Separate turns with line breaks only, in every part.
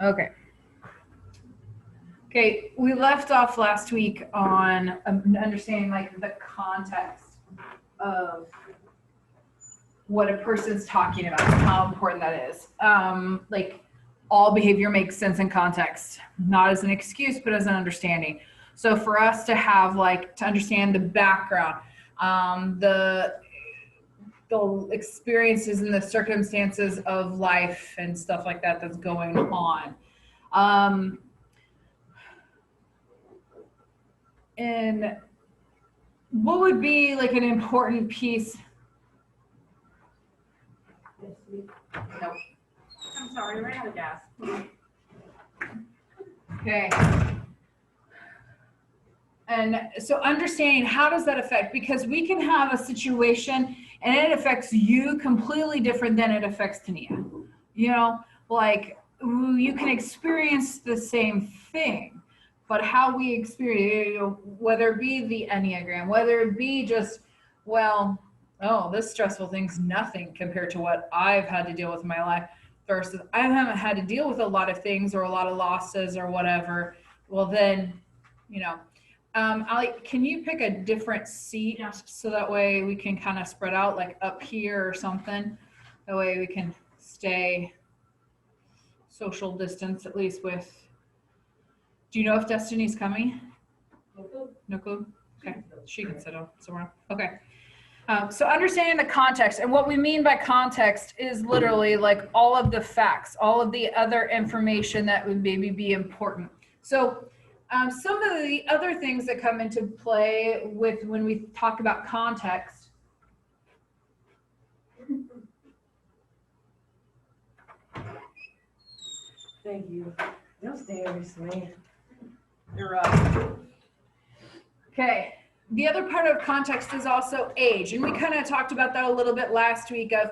Okay. Okay, we left off last week on understanding like the context of what a person's talking about, how important that is. Like all behavior makes sense in context, not as an excuse, but as an understanding. So for us to have like to understand the background, the experiences and the circumstances of life and stuff like that that's going on. And what would be like an important piece? Nope.
I'm sorry, we're out of gas.
Okay. And so understanding how does that affect, because we can have a situation and it affects you completely different than it affects Tania. You know, like you can experience the same thing, but how we experience, you know, whether it be the Enneagram, whether it be just, well, oh, this stressful thing's nothing compared to what I've had to deal with in my life versus I haven't had to deal with a lot of things or a lot of losses or whatever. Well, then, you know, Ali, can you pick a different seat so that way we can kind of spread out, like up here or something? That way we can stay social distance at least with. Do you know if Destiny's coming? No clue. Okay, she can sit on somewhere. Okay. So understanding the context, and what we mean by context is literally like all of the facts, all of the other information that would maybe be important. So some of the other things that come into play with when we talk about context.
Thank you. Don't stay over me.
You're up. Okay. The other part of context is also age. And we kind of talked about that a little bit last week of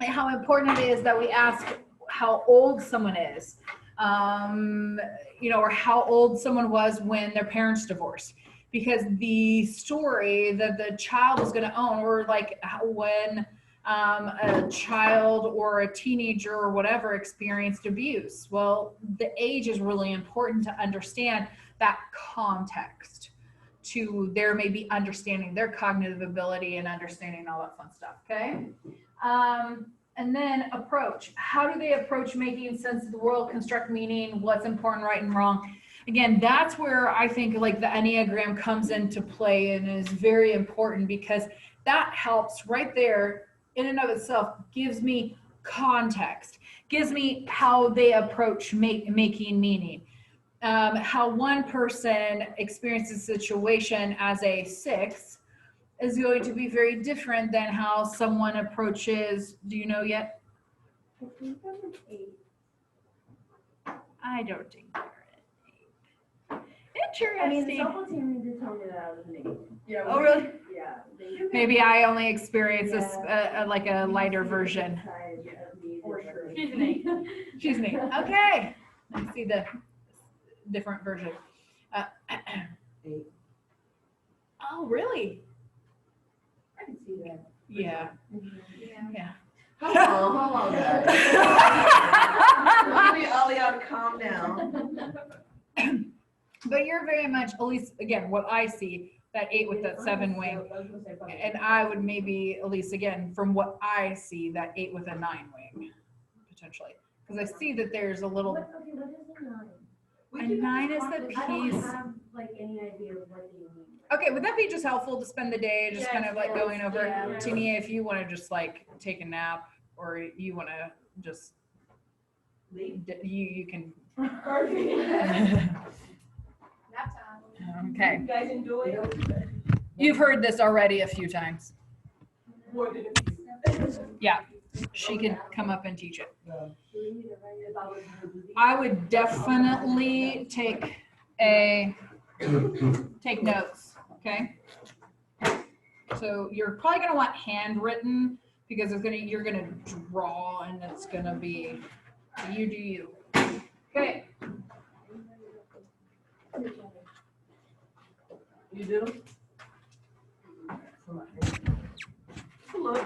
how important it is that we ask how old someone is, you know, or how old someone was when their parents divorced. Because the story that the child is going to own, or like when a child or a teenager or whatever experienced abuse, well, the age is really important to understand that context to their maybe understanding their cognitive ability and understanding all that fun stuff. Okay. And then approach. How do they approach making sense of the world, construct meaning, what's important, right and wrong? Again, that's where I think like the Enneagram comes into play and is very important, because that helps right there in and of itself, gives me context, gives me how they approach making meaning. How one person experiences a situation as a 6 is going to be very different than how someone approaches. Do you know yet?
I think I'm an 8.
I don't think you're an 8. Interesting.
I mean, the softball team did tell me that I was an 8.
Yeah. Oh, really?
Yeah.
Maybe I only experience this like a lighter version.
For sure.
She's an 8.
She's an 8. Okay. Let's see the different version.
8.
Oh, really?
I can see that.
Yeah.
Yeah.
Yeah.
Hold on, guys. Ollie, ought to calm down.
But you're very much, at least again, what I see, that 8 with that 7 wing. And I would maybe, at least again, from what I see, that 8 with a 9 wing, potentially. Because I see that there's a little.
Okay, what is a 9?
A 9 is the
I don't
piece.
have like any idea of what they mean.
Okay, would that be just helpful to spend the day just kind of like going over?
Yeah.
Tania, if you want to just like take a nap, or you want to just
Leave?
you can.
Nap time.
Okay.
You guys enjoy it?
You've heard this already a few times.
More than a few.
Yeah, she could come up and teach it. I would definitely take notes, okay? So you're probably gonna want handwritten, because you're gonna draw, and it's gonna be, you do you. Okay.
You do? Hello.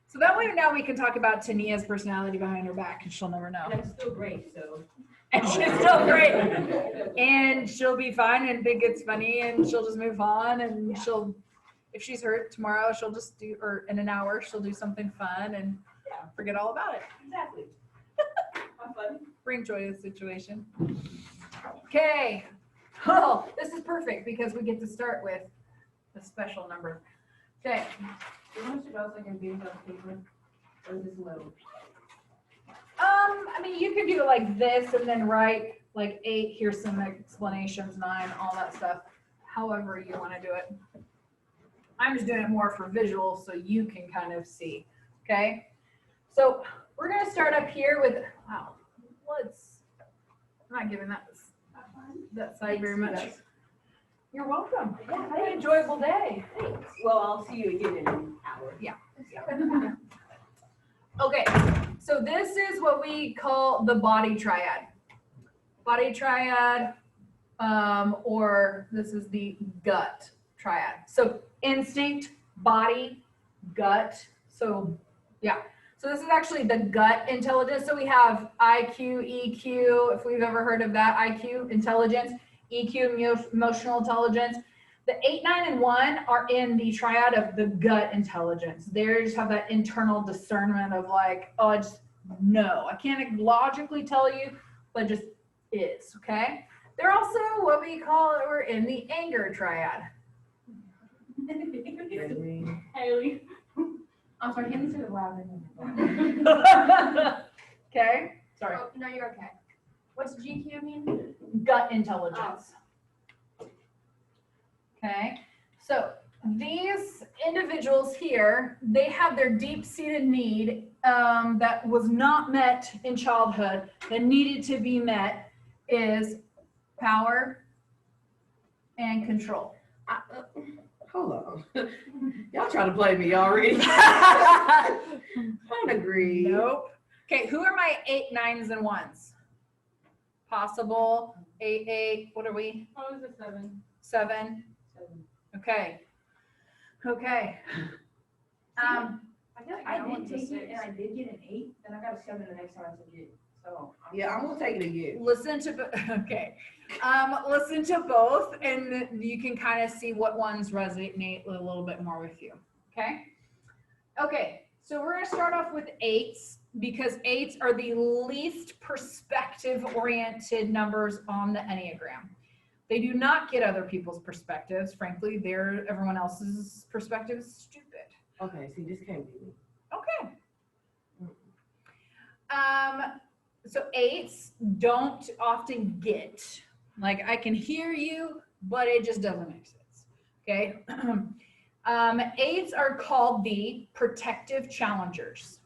So that That way now we can talk about Tania's personality behind her back and she'll never know.
And I'm still great, so.
And she's still great. And she'll be fine and think it's funny and she'll just move on and she'll, if she's hurt tomorrow, she'll just do, or in an hour, she'll do something fun and forget all about it.
Exactly. Have fun.
Bring joy to the situation. Okay. Oh, this is perfect because we get to start with a special number. Okay.
You want to should also can be on paper or this low.
I mean, you could do it like this and then write like 8, here's some explanations, 9, all that stuff. However you want to do it. I'm just doing it more for visual so you can kind of see. Okay. So we're going to start up here with, wow, I'm not giving that side very much. You're welcome. Yeah, have an enjoyable day.
Thanks. Well, I'll see you again in an hour.
Yeah. Okay, so this is what we call the body triad. Body triad, or this is the gut triad. So instinct, body, gut. So yeah. So this is actually the gut intelligence. So we have IQ, EQ, if we've ever heard of that, IQ, intelligence, EQ, emotional intelligence. The 8, 9, and 1 are in the triad of the gut intelligence. They just have that internal discernment of like, oh, I just know. I can't logically tell you, but just is, okay? They're also what we call, we're in the anger triad.
Haley. I'm sorry, can you say it louder?
Okay, sorry.
Oh, no, you're okay. What's GQ mean?
Gut intelligence. Okay, so these individuals here, they have their deep-seated need that was not met in childhood, that needed to be met, is power and control.
Hold on. Y'all trying to play me already. I don't agree.
Nope. Okay, who are my 8, 9s, and 1s? Possible, 8, 8, what are we?
Oh, it's a 7.
7. Okay. Okay.
I feel like
I
I
did
did
take
take
it and I did get an 8, then I got a 7 the next time I took it. So
Yeah, I'm gonna take it again.
Listen to, okay. Listen to both and you can kind of see what ones resonate a little bit more with you. Okay. Okay. So we're going to start off with 8s because 8s are the least perspective oriented numbers on the Enneagram. They do not get other people's perspectives. Frankly, everyone else's perspective is stupid.
Okay, see, this can't be me.
Okay. So 8s don't often get, like, I can hear you, but it just doesn't make sense. Okay. 8s are called the protective challengers.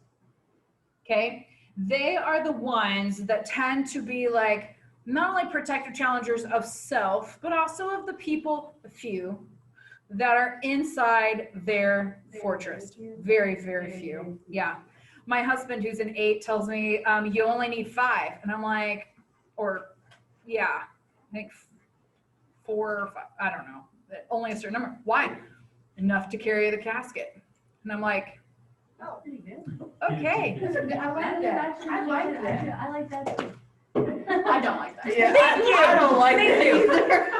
Okay. They are the ones that tend to be like, not only protective challengers of self, but also of the people, a few, that are inside their fortress. Very, very few. Yeah. My husband, who's an 8, tells me, you only need 5. And I'm like, or yeah, I think 4 or 5, I don't know, only a certain number. Why? Enough to carry the casket. And I'm like,
oh, pretty good.
okay.
I like that. I like that.
I like that too.
I don't like that.
Yeah,
Thank you.
I don't like
Thank
that
you.
either.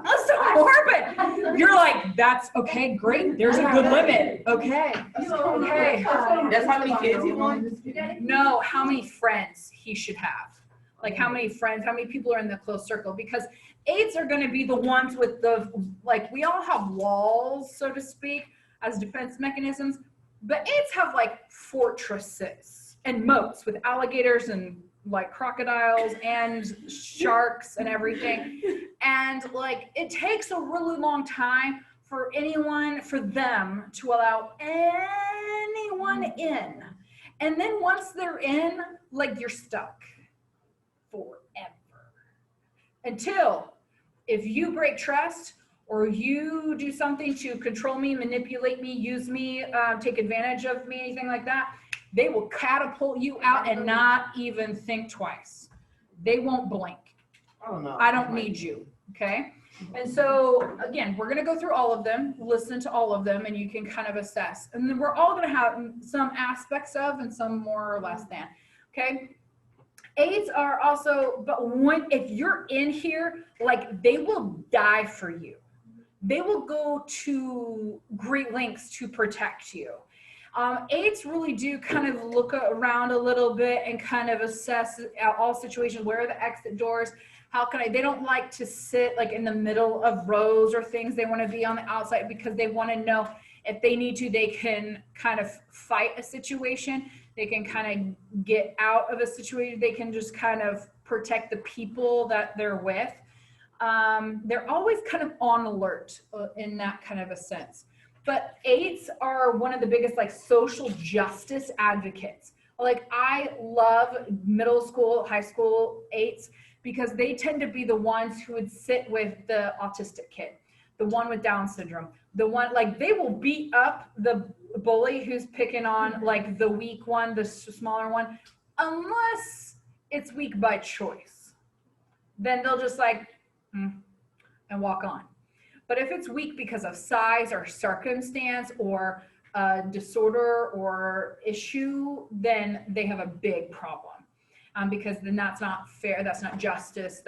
That's so morbid. You're like, that's okay, great. There's a good limit. Okay. Okay.
That's how many kids you want?
No, how many friends he should have. Like how many friends, how many people are in the close circle, because 8s are going to be the ones with the, like, we all have walls, so to speak, as defense mechanisms, but 8s have like fortresses and moats with alligators and like crocodiles and sharks and everything. And like, it takes a really long time for them to allow anyone in. And then once they're in, like, you're stuck forever. Until if you break trust or you do something to control me, manipulate me, use me, take advantage of me, anything like that, they will catapult you out and not even think twice. They won't blink.
I don't know.
I don't need you, okay? And so again, we're going to go through all of them, listen to all of them, and you can kind of assess. And then we're all going to have some aspects of and some more or less than. Okay. Eights are also, but if you're in here, like they will die for you. They will go to great lengths to protect you. Eights really do kind of look around a little bit and kind of assess all situations. Where are the exit doors? How can they don't like to sit like in the middle of rows or things. They want to be on the outside because they want to know if they need to, they can kind of fight a situation. They can kind of get out of a situation. They can just kind of protect the people that they're with. They're always kind of on alert in that kind of a sense. But eights are one of the biggest like social justice advocates. Like I love middle school, high school eights because they tend to be the ones who would sit with the autistic kid, the one with Down syndrome, the one like they will beat up the bully who's picking on like the weak one, the smaller one, unless it's weak by choice. Then they'll just like and walk on. But if it's weak because of size or circumstance or disorder or issue, then they have a big problem because then that's not fair. That's not justice.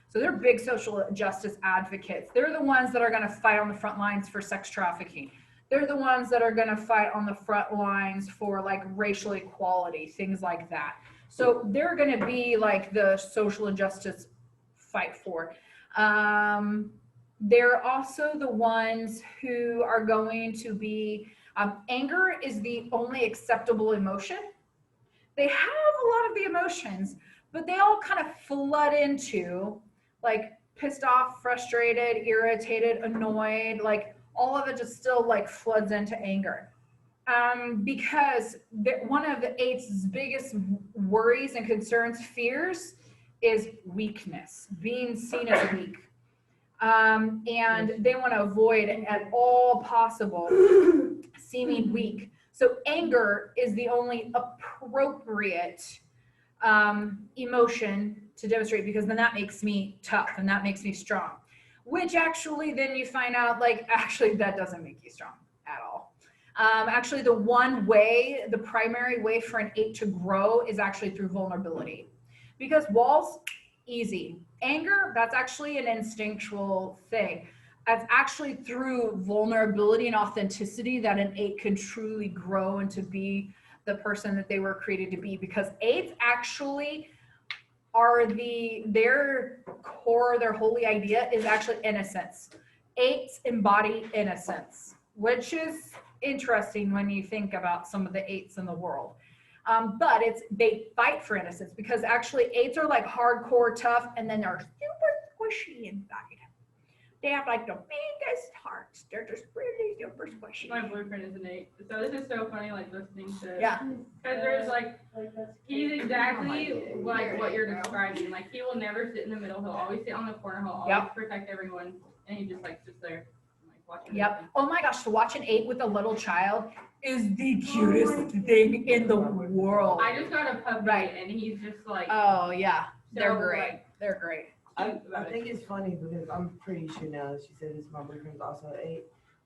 So they're big social justice advocates. They're the ones that are going to fight on the front lines for sex trafficking. They're the ones that are going to fight on the front lines for like racial equality, things like that. So they're going to be like the social injustice fight for. They're also the ones who are going to be, anger is the only acceptable emotion. They have a lot of the emotions, but they all kind of flood into like pissed off, frustrated, irritated, annoyed, like all of it just still like floods into anger. Because one of the eight's biggest worries and concerns, fears, is weakness, being seen as weak. And they want to avoid at all possible seeming weak. So anger is the only appropriate emotion to demonstrate because then that makes me tough and that makes me strong, which actually then you find out like actually that doesn't make you strong at all. Actually the primary way for an eight to grow is actually through vulnerability because walls, easy. Anger, that's actually an instinctual thing. It's actually through vulnerability and authenticity that an eight can truly grow and to be the person that they were created to be because eights actually are their core, their holy idea is actually innocence. Eights embody innocence, which is interesting when you think about some of the eights in the world. But they fight for innocence because actually eights are like hardcore tough and then they're super squishy inside. They have like the biggest hearts. They're just really super squishy.
My boyfriend is an 8. So this is so funny, like listening to.
Yeah.
Because there's like, he's exactly like what you're describing. Like he will never sit in the middle. He'll always sit on the corner. He'll always protect everyone. And he just like sits there, like watching.
Yep. Oh my gosh, to watch an 8 with a little child is the cutest thing in the world.
I just got a puppy and he's just like.
Oh yeah, they're
so,
great.
like,
They're great.
I think it's funny because I'm pretty sure now that she said this, my boyfriend's also an 8.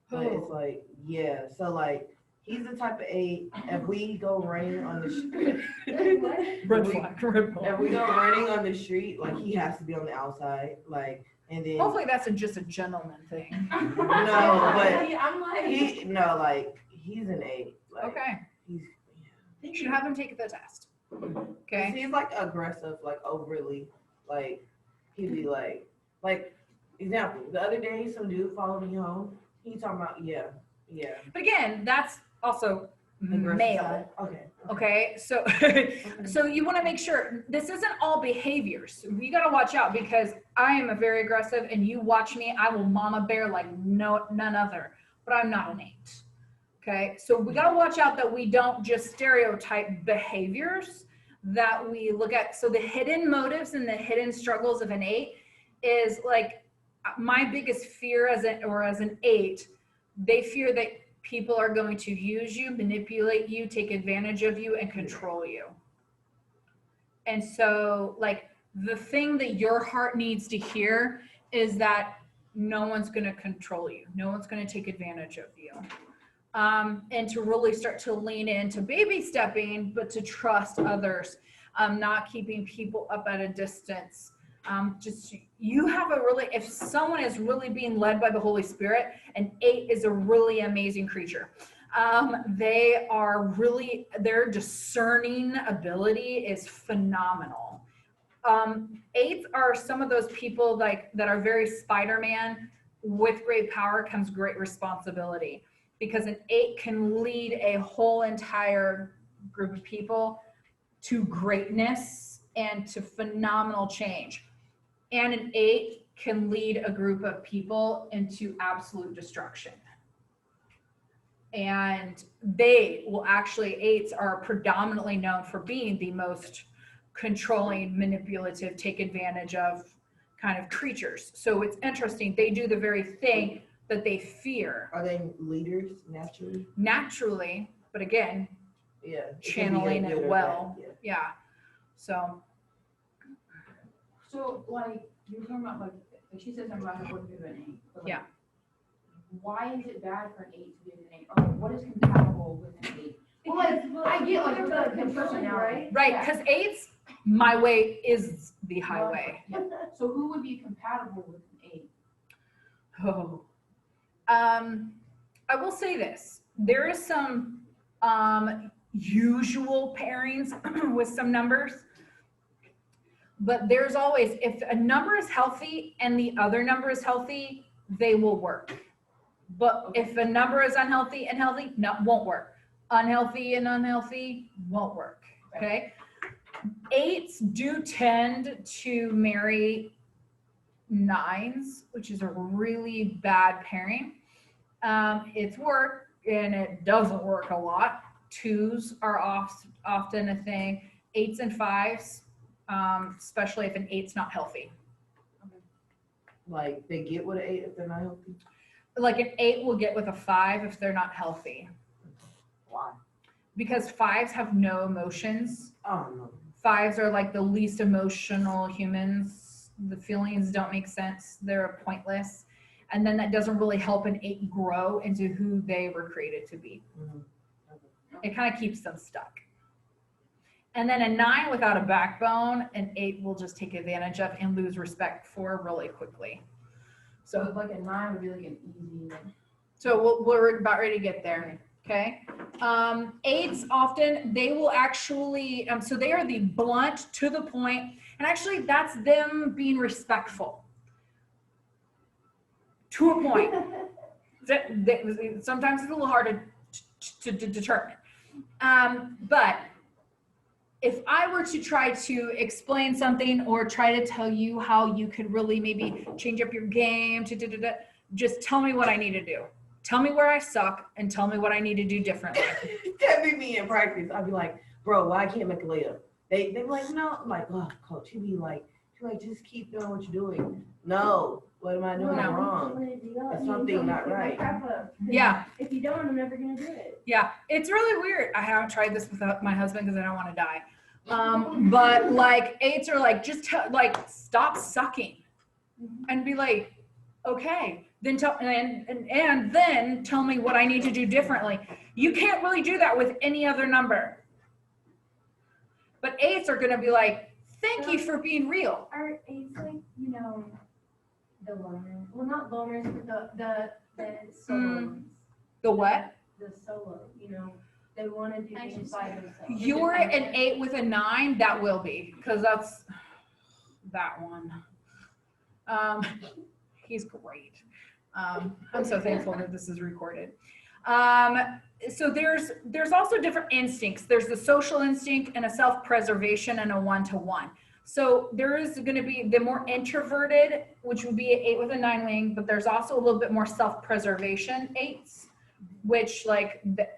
But it's like, yeah, so like he's the type of 8. If we go running on the street,
Red flag.
if we go running on the street, like he has to be on the outside, like, and then
Hopefully that's just a gentleman thing.
no, but
I'm like.
he's an 8. Like,
Okay. You should have him take the test. Okay.
He's like aggressive, like overly, like he'd be like example. The other day, some dude followed me home. He talking about yeah.
But again, that's also
Aggressive
male.
side.
Okay, so so you want to make sure this isn't all behaviors. You got to watch out because I am a very aggressive, and you watch me, I will mama bear like none other. But I'm not an 8. Okay, so we got to watch out that we don't just stereotype behaviors that we look at. So the hidden motives and the hidden struggles of an 8 is like my biggest fear as an 8. They fear that people are going to use you, manipulate you, take advantage of you, and control you. And so like the thing that your heart needs to hear is that no one's going to control you. No one's going to take advantage of you. And to really start to lean into baby stepping, but to trust others, not keeping people up at a distance. Just you have a really, if someone is really being led by the Holy Spirit, an 8 is a really amazing creature. They are really, their discerning ability is phenomenal. 8s are some of those people like that are very Spider-Man. With great power comes great responsibility, because an 8 can lead a whole entire group of people to greatness and to phenomenal change. And an 8 can lead a group of people into absolute destruction. And they will actually, 8s are predominantly known for being the most controlling, manipulative, take advantage of kind of creatures. So it's interesting. They do the very thing that they fear.
Are they leaders naturally?
Naturally, but again,
Yeah.
channeling
could be
it
good or
well.
bad,
Yeah. So
So, like, you're talking about, like she says I'm about to go to an 8. But, like,
Yeah.
why is it bad for an 8 to be with an 8? Or like, what is compatible with an 8? Well, like, I get, like, the personality.
right,
Yeah.
because 8s, my way is the highway.
Yeah. So who would be compatible with an 8?
Oh. I will say this. There is some usual pairings with some numbers, but there's always, if a number is healthy and the other number is healthy, they will work. But if a number is unhealthy and healthy, no, won't work. Unhealthy and unhealthy won't work. Okay. 8s do tend to marry 9s, which is a really bad pairing. It's work and it doesn't work a lot. 2s are often a thing. 8s and 5s, especially if an 8's not healthy.
Like they get with an 8 if they're not healthy?
Like an 8 will get with a 5 if they're not healthy.
Why?
Because 5s have no emotions.
Oh no.
5s are like the least emotional humans. The feelings don't make sense. They're pointless. And then that doesn't really help an 8 grow into who they were created to be.
Mhm.
It kind of keeps them stuck. And then a 9 without a backbone, an 8 will just take advantage of and lose respect for really quickly.
So
So,
like a 9 would be like an easy.
we're about ready to get there. Okay. 8s often, they will actually, so they are the blunt, to the point, and actually that's them being respectful. To a point. Sometimes it's a little hard to determine. But if I were to try to explain something or try to tell you how you could really maybe change up your game, just tell me what I need to do. Tell me where I suck and tell me what I need to do differently.
That be me in practice. I'd be like, bro, why I can't make a layup? They be like, no. I'm like, oh, coach. He'd be like, just keep doing what you're doing. No, what am I doing
No.
wrong? It's something not right.
Yeah.
If you don't, I'm never gonna do it.
Yeah, it's really weird. I haven't tried this without my husband because I don't want to die. But like 8s are like, just stop sucking and be like, okay, then tell, and then tell me what I need to do differently. You can't really do that with any other number. But 8s are going to be like, thank you for being real.
Are 8s like, the loners? Well, not loners, but the solo ones.
The what?
The solo, they want to do things by themselves.
You're an 8 with a 9, that will be, because that's that one. He's great. I'm so thankful that this is recorded. So there's also different instincts. There's the social instinct and a self-preservation and a one-to-one. So there is going to be the more introverted, which would be an 8 with a 9 wing, but there's also a little bit more self-preservation 8s, which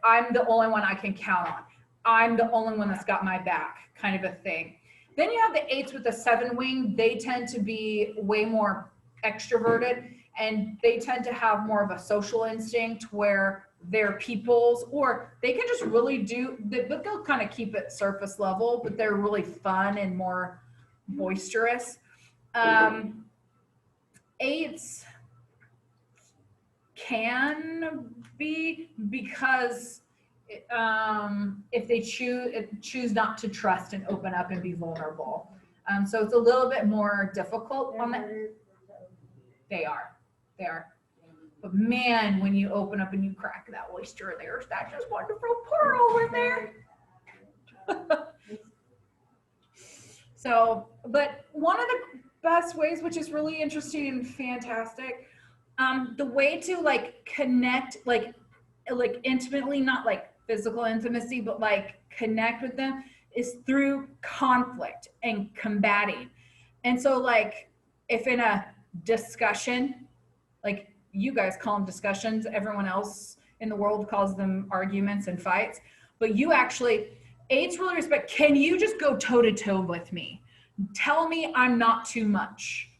I'm the only one I can count on. I'm the only one that's got my back, kind of a thing. Then you have the 8s with a 7 wing. They tend to be way more extroverted, and they tend to have more of a social instinct where they're peoples, or they can just really but they'll kind of keep it surface level, but they're really fun and more boisterous. 8s can be, because if they choose not to trust and open up and be vulnerable. So it's a little bit more difficult on that. They are. But man, when you open up and you crack that oyster, there's that just wonderful pearl in there. So, but one of the best ways, which is really interesting and fantastic, the way to like connect, like intimately, not like physical intimacy, but like connect with them, is through conflict and combating. And so like if in a discussion, like you guys call them discussions, everyone else in the world calls them arguments and fights, but you actually, it's really respect. Can you just go toe to toe with me? Tell me I'm not too much.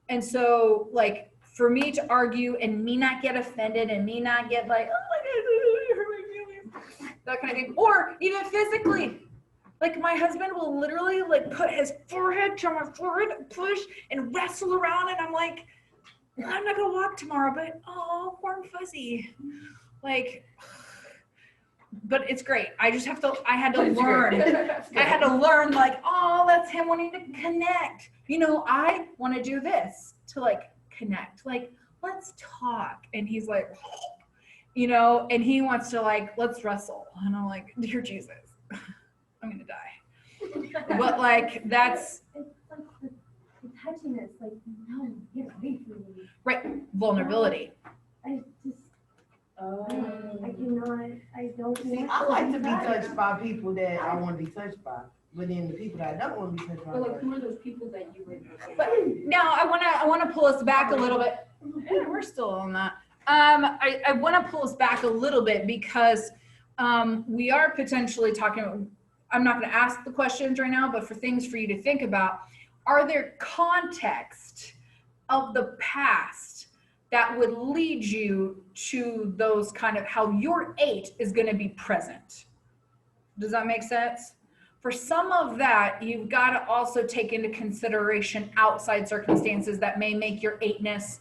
And so like for me to argue and me not get offended and me not get like, oh my God, you hurt my feelings, that kind of thing. Or even physically, like my husband will literally like put his forehead to my forehead, push and wrestle around, and I'm like, I'm not gonna walk tomorrow, but oh, warm fuzzy. Like, but it's great. I just have to, I had to learn. I had to learn like, oh, that's him wanting to connect. You know, I want to do this to like connect, like, let's talk. And he's like, you know, and he wants to like, let's wrestle. And I'm like, dear Jesus, I'm gonna die. But like, that's.
It's like the touchiness, like, no, get away from me.
Right, vulnerability.
I just, I cannot, I don't.
See, I like to be touched by people that I want to be touched by, but then the people that I don't want to be touched by.
But like, who are those people that you would?
But now I wanna pull us back a little bit. Yeah, we're still on that. I wanna pull us back a little bit because we are potentially talking, I'm not gonna ask the questions right now, but for things for you to think about, are there context of the past that would lead you to those kind of how your 8 is going to be present? Does that make sense? For some of that, you've got to also take into consideration outside circumstances that may make your 8ness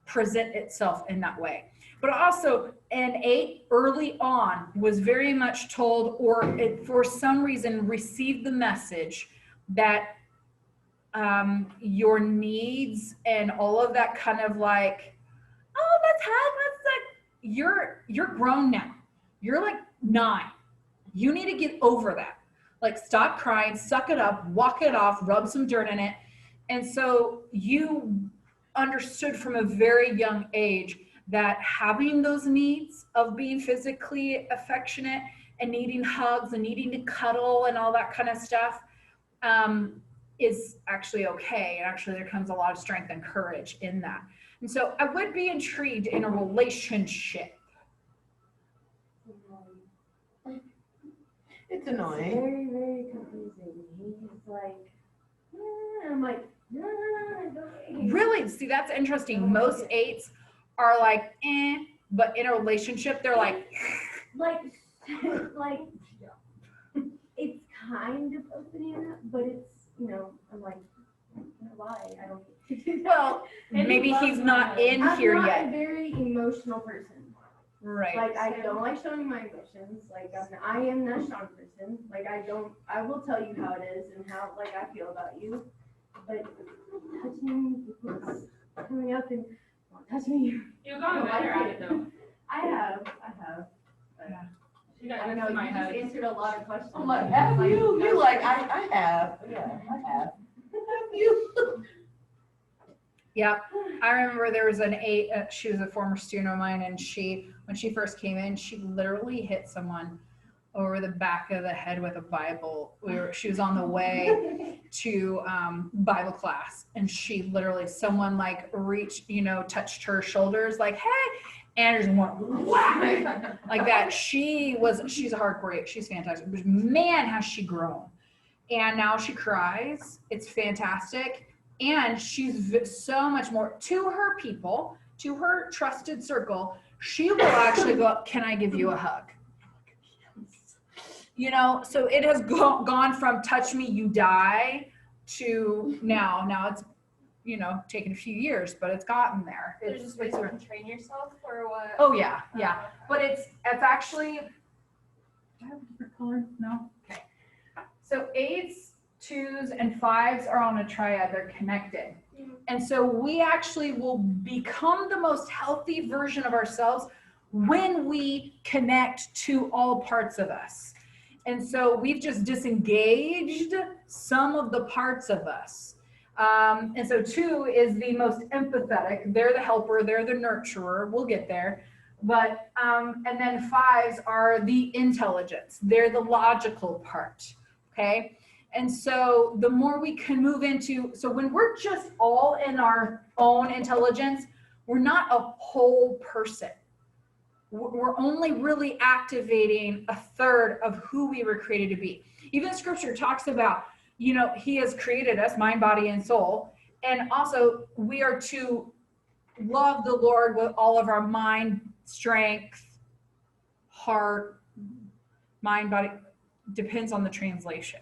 present itself in that way. But also, an 8 early on was very much told, or it, for some reason, received the message that your needs and all of that kind of like, oh, that's like, you're grown now. You're like 9. You need to get over that. Like, stop crying, suck it up, walk it off, rub some dirt in it. And so you understood from a very young age that having those needs of being physically affectionate and needing hugs and needing to cuddle and all that kind of stuff, is actually okay. And actually there comes a lot of strength and courage in that. And so I would be intrigued in a relationship.
It's annoying.
Very, very confusing. He's like, I'm like, no.
Really? See, that's interesting. Most 8s are like, but in a relationship, they're like,
like, it's kind of opening up, but it's, you know, I'm like, why? I don't.
well, maybe he's not in here
I'm not
yet.
a very emotional person.
Right.
Like, I don't like showing my emotions. Like, I am not a strong person. Like, I will tell you how it is and how, like, I feel about you. But touching people's coming up and touching you.
You've gotten better at it though.
I have.
Yeah.
You got
I know,
into my
you just
head.
answered a lot of questions.
I'm like, have you? You're like, I have. Yeah, I have. Have you?
Yeah, I remember there was an 8, she was a former student of mine, and when she first came in, she literally hit someone over the back of the head with a Bible. She was on the way to Bible class, and she literally, someone like reached, touched her shoulders like, hey, and just went whack, like that. She's a hardcore 8. She's fantastic. But man, has she grown. And now she cries. It's fantastic. And she's so much more to her people, to her trusted circle. She will actually go up, can I give you a hug? So it has gone from touch me, you die, to now it's taken a few years, but it's gotten there.
It's just ways you can train yourself or what?
Oh yeah. But it's actually, do I have a different color? No? Okay. So 8s, 2s, and 5s are on a triad. They're connected. And so we actually will become the most healthy version of ourselves when we connect to all parts of us. And so we've just disengaged some of the parts of us. And so 2 is the most empathetic. They're the helper. They're the nurturer. We'll get there. But, and then 5s are the intelligence. They're the logical part. Okay. And so the more we can move into, so when we're just all in our own intelligence, we're not a whole person. We're only really activating a third of who we were created to be. Even scripture talks about, he has created us, mind, body, and soul. And also we are to love the Lord with all of our mind, strength, heart, mind, body, depends on the translation.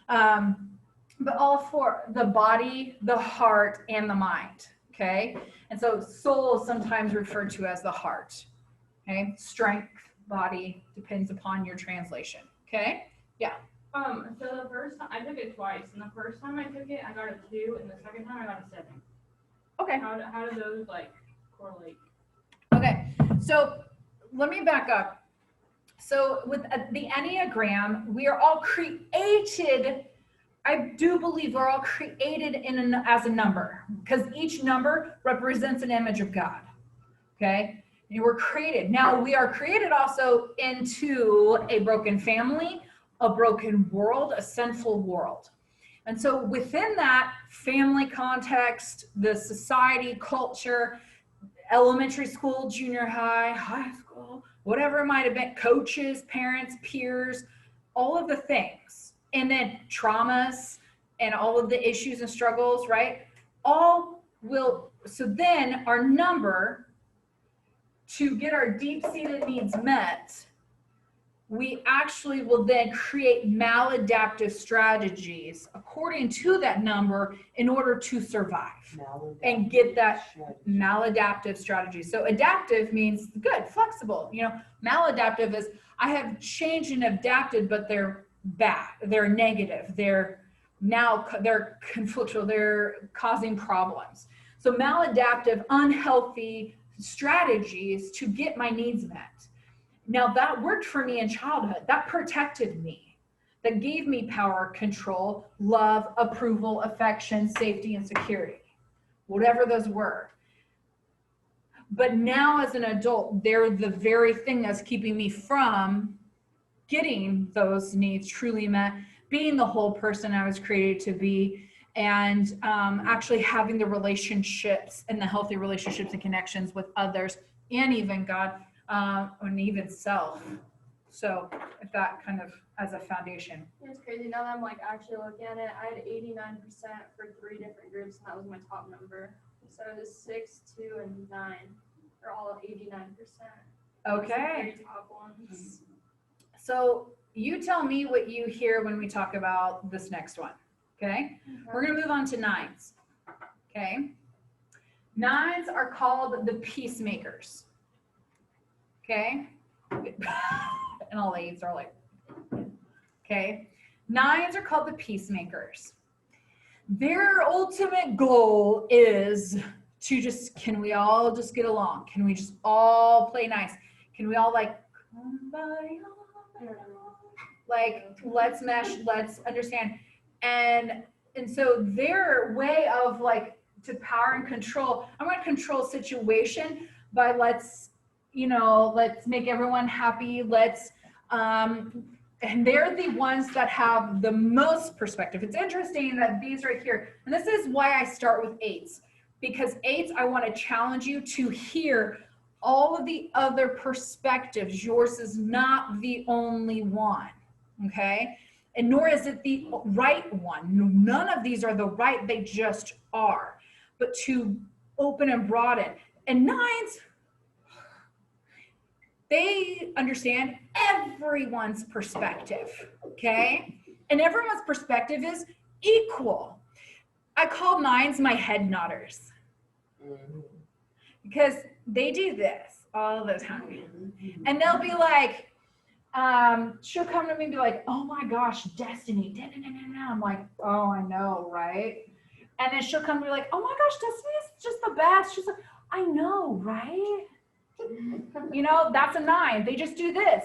But all 4, the body, the heart, and the mind, okay? And so soul is sometimes referred to as the heart, okay? Strength, body, depends upon your translation, okay? Yeah.
So the first time, I took it twice, and the first time I took it, I got a 2, and the second time I got a 7.
Okay.
How do those, correlate?
Okay, so let me back up. So with the Enneagram, we are all created, I do believe we're all created as a number, because each number represents an image of God, okay? And we're created. Now, we are created also into a broken family, a broken world, a sinful world. And so within that family context, the society, culture, elementary school, junior high, high school, whatever it might have been, coaches, parents, peers, all of the things, and then traumas and all of the issues and struggles, right? So then our number, to get our deep-seated needs met, we actually will then create maladaptive strategies according to that number in order to survive and get that maladaptive strategy. So adaptive means good, flexible. Maladaptive is I have changed and adapted, but they're bad, they're negative, they're conflictual, they're causing problems. So maladaptive, unhealthy strategies to get my needs met. Now that worked for me in childhood. That protected me. That gave me power, control, love, approval, affection, safety, and security. Whatever those were. But now as an adult, they're the very thing that's keeping me from getting those needs truly met, being the whole person I was created to be, and actually having the relationships and the healthy relationships and connections with others and even God. And even self. So if that kind of as a foundation.
It's crazy. Now that I'm actually looking at it, I had 89% for 3 different groups, and that was my top number. So it was 6, 2, and 9. They're all 89%.
Okay.
The 3 top ones.
So you tell me what you hear when we talk about this next one. Okay. We're going to move on to 9s. Okay. 9s are called the peacemakers. Okay. And all 8s are okay. 9s are called the peacemakers. Their ultimate goal is to can we all just get along? Can we just all play nice? Can we all let's mesh, let's understand. And so their way of to power and control, I'm going to control situation by let's make everyone happy. And they're the ones that have the most perspective. It's interesting that these right here, and this is why I start with 8s, because 8s, I want to challenge you to hear all of the other perspectives. Yours is not the only one, okay? And nor is it the right one. None of these are the right, they just are. But to open and broaden. And 9s, they understand everyone's perspective, okay? And everyone's perspective is equal. I call nines my head nodders
Mhm.
because they do this all the time. And they'll be like, she'll come to me and be like, oh my gosh, Destiny. I'm like, oh, I know, right? And then she'll come to me like, oh my gosh, Destiny is just the best. She's like, I know, right? You know, that's a 9. They just do this.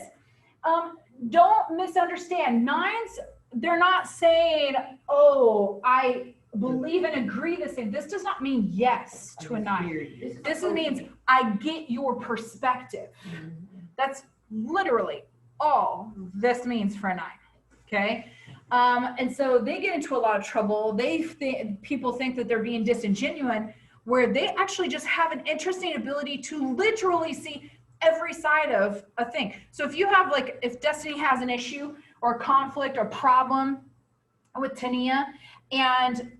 Don't misunderstand. 9s, they're not saying, oh, I believe and agree the same. This does not mean yes to a 9. This means I get your perspective. That's literally all this means for a 9. Okay. And so they get into a lot of trouble. People think that they're being disingenuous, where they actually just have an interesting ability to literally see every side of a thing. So if you have if Destiny has an issue or conflict or problem with Tania, and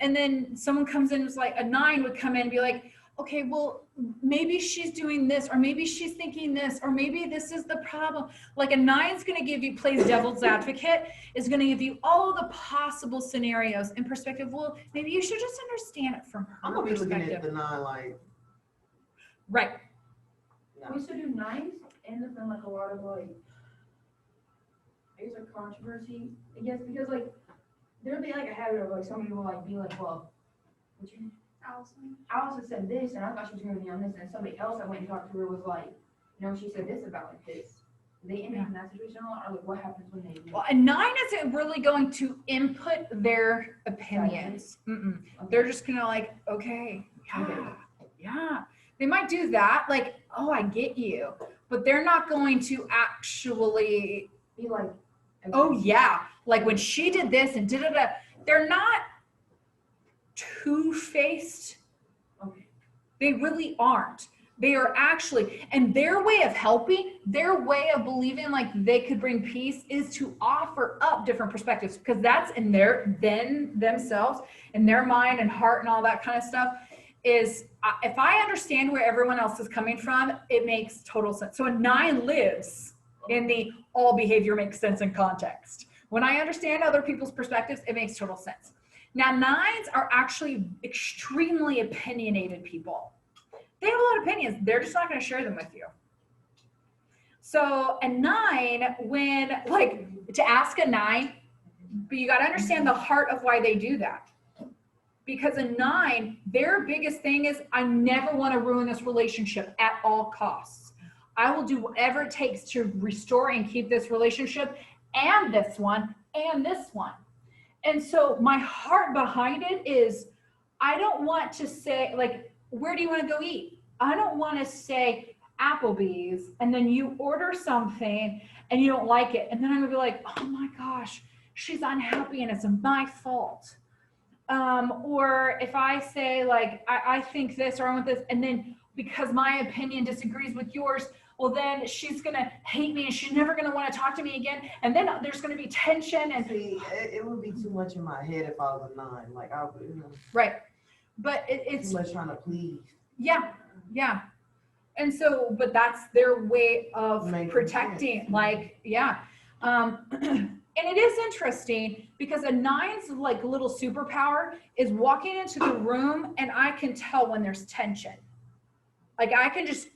then someone comes in who's like a 9 would come in and be like, okay, well, maybe she's doing this, or maybe she's thinking this, or maybe this is the problem. Like a 9 is going to give you, plays devil's advocate, is going to give you all the possible scenarios and perspective. Well, maybe you should just understand it from her
I'm gonna be looking
perspective.
at the 9 like,
Right.
We used to do 9s end up in like a lot of like, I guess like controversy, I guess, because like there'll be like a habit of like somebody will like be like, well, what's your name? Allison said this, and I thought she was gonna be on this, and somebody else I went and talked to her was like, you know, she said this about like this. They end up in that situation a lot, or like what happens when they do?
Well, a 9 isn't really going to input their opinions. Mm-mm. They're just gonna like, okay, yeah. They might do that, like, oh, I get you, but they're not going to actually
be like,
oh yeah, like when she did this and da-da-da. They're not two-faced.
Okay.
They really aren't. They are actually, and their way of helping, their way of believing like they could bring peace is to offer up different perspectives, because that's in themselves, in their mind and heart and all that kind of stuff. Is if I understand where everyone else is coming from, it makes total sense. So a 9 lives in the all behavior makes sense in context. When I understand other people's perspectives, it makes total sense. Now, 9s are actually extremely opinionated people. They have a lot of opinions. They're just not going to share them with you. So a 9, when to ask a 9, but you got to understand the heart of why they do that. Because a 9, their biggest thing is, I never want to ruin this relationship at all costs. I will do whatever it takes to restore and keep this relationship and this one and this one. And so my heart behind it is, I don't want to say, like, where do you want to go eat? I don't want to say Applebee's, and then you order something and you don't like it. And then I'm going to be like, oh my gosh, she's unhappy and it's my fault. Or if I say like, I think this or I want this, and then because my opinion disagrees with yours, well then she's gonna hate me and she's never gonna want to talk to me again, and then there's gonna be tension. And
see, it would be too much in my head if I was a 9. Like I would, you know,
right, but it's
too much trying to please.
Yeah. And so, but that's their way of protecting,
sense.
like, yeah. And it is interesting because a 9's like little superpower is walking into the room and I can tell when there's tension. Like I can just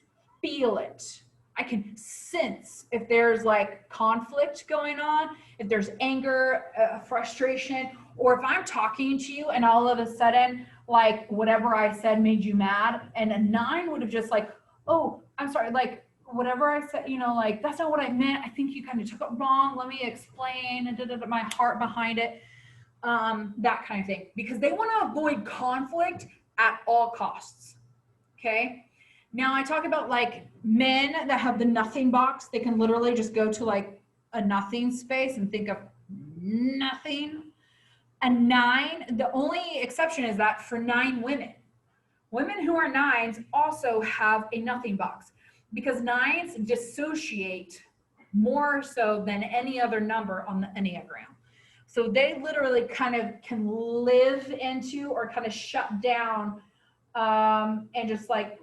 feel it. I can sense if there's like conflict going on, if there's anger, frustration, or if I'm talking to you and all of a sudden, like whatever I said made you mad, and a 9 would have just like, oh, I'm sorry, like whatever I said, you know, like that's not what I meant. I think you kind of took it wrong. Let me explain and my heart behind it. That kind of thing, because they want to avoid conflict at all costs. Okay. Now I talk about like men that have the nothing box. They can literally just go to like a nothing space and think of nothing. A 9, the only exception is that for 9 women. Women who are 9s also have a nothing box, because 9s dissociate more so than any other number on the Enneagram. So they literally kind of can live into or kind of shut down and just like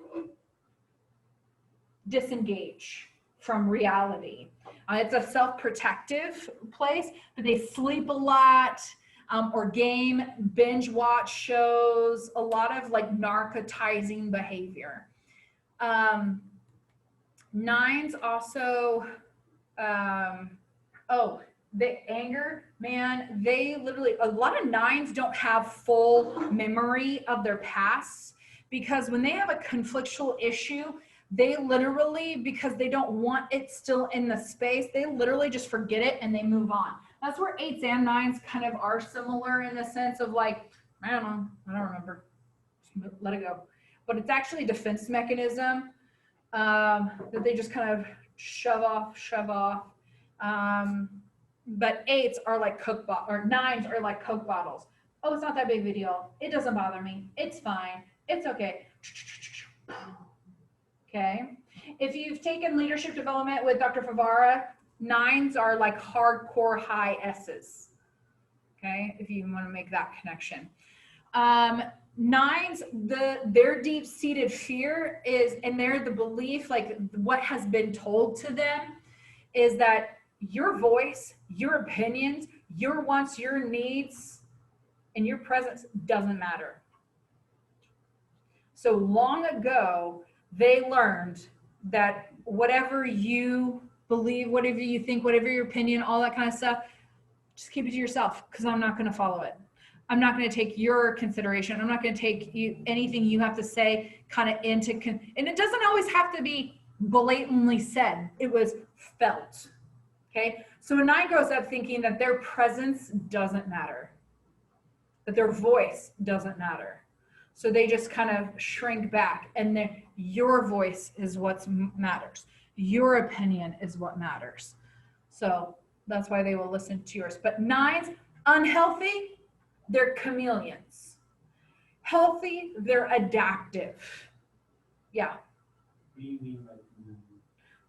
disengage from reality. It's a self-protective place, but they sleep a lot. or game, binge watch shows, a lot of like narcotizing behavior. 9s also, the anger, man, they literally, a lot of 9s don't have full memory of their past, because when they have a conflictual issue, they literally, because they don't want it still in the space, they literally just forget it and they move on. That's where 8s and 9s kind of are similar in the sense of like, I don't know, I don't remember, just let it go. But it's actually a defense mechanism that they just kind of shove off. But 8s are like or 9s are like Coke bottles. Oh, it's not that big of a deal. It doesn't bother me. It's fine. It's okay. Okay. If you've taken leadership development with Dr. Favara, 9s are like hardcore high S's. Okay. If you want to make that connection. 9s, their deep-seated fear is, and they're the belief, like what has been told to them is that your voice, your opinions, your wants, your needs, and your presence doesn't matter. So long ago, they learned that whatever you believe, whatever you think, whatever your opinion, all that kind of stuff, just keep it to yourself, because I'm not going to follow it. I'm not going to take your consideration. I'm not going to take anything you have to say kind of into, and it doesn't always have to be blatantly said. It was felt. Okay. So a 9 grows up thinking that their presence doesn't matter, that their voice doesn't matter. So they just kind of shrink back, and then your voice is what matters. Your opinion is what matters. So that's why they will listen to yours. But 9s, unhealthy, they're chameleons. Healthy, they're adaptive. Yeah.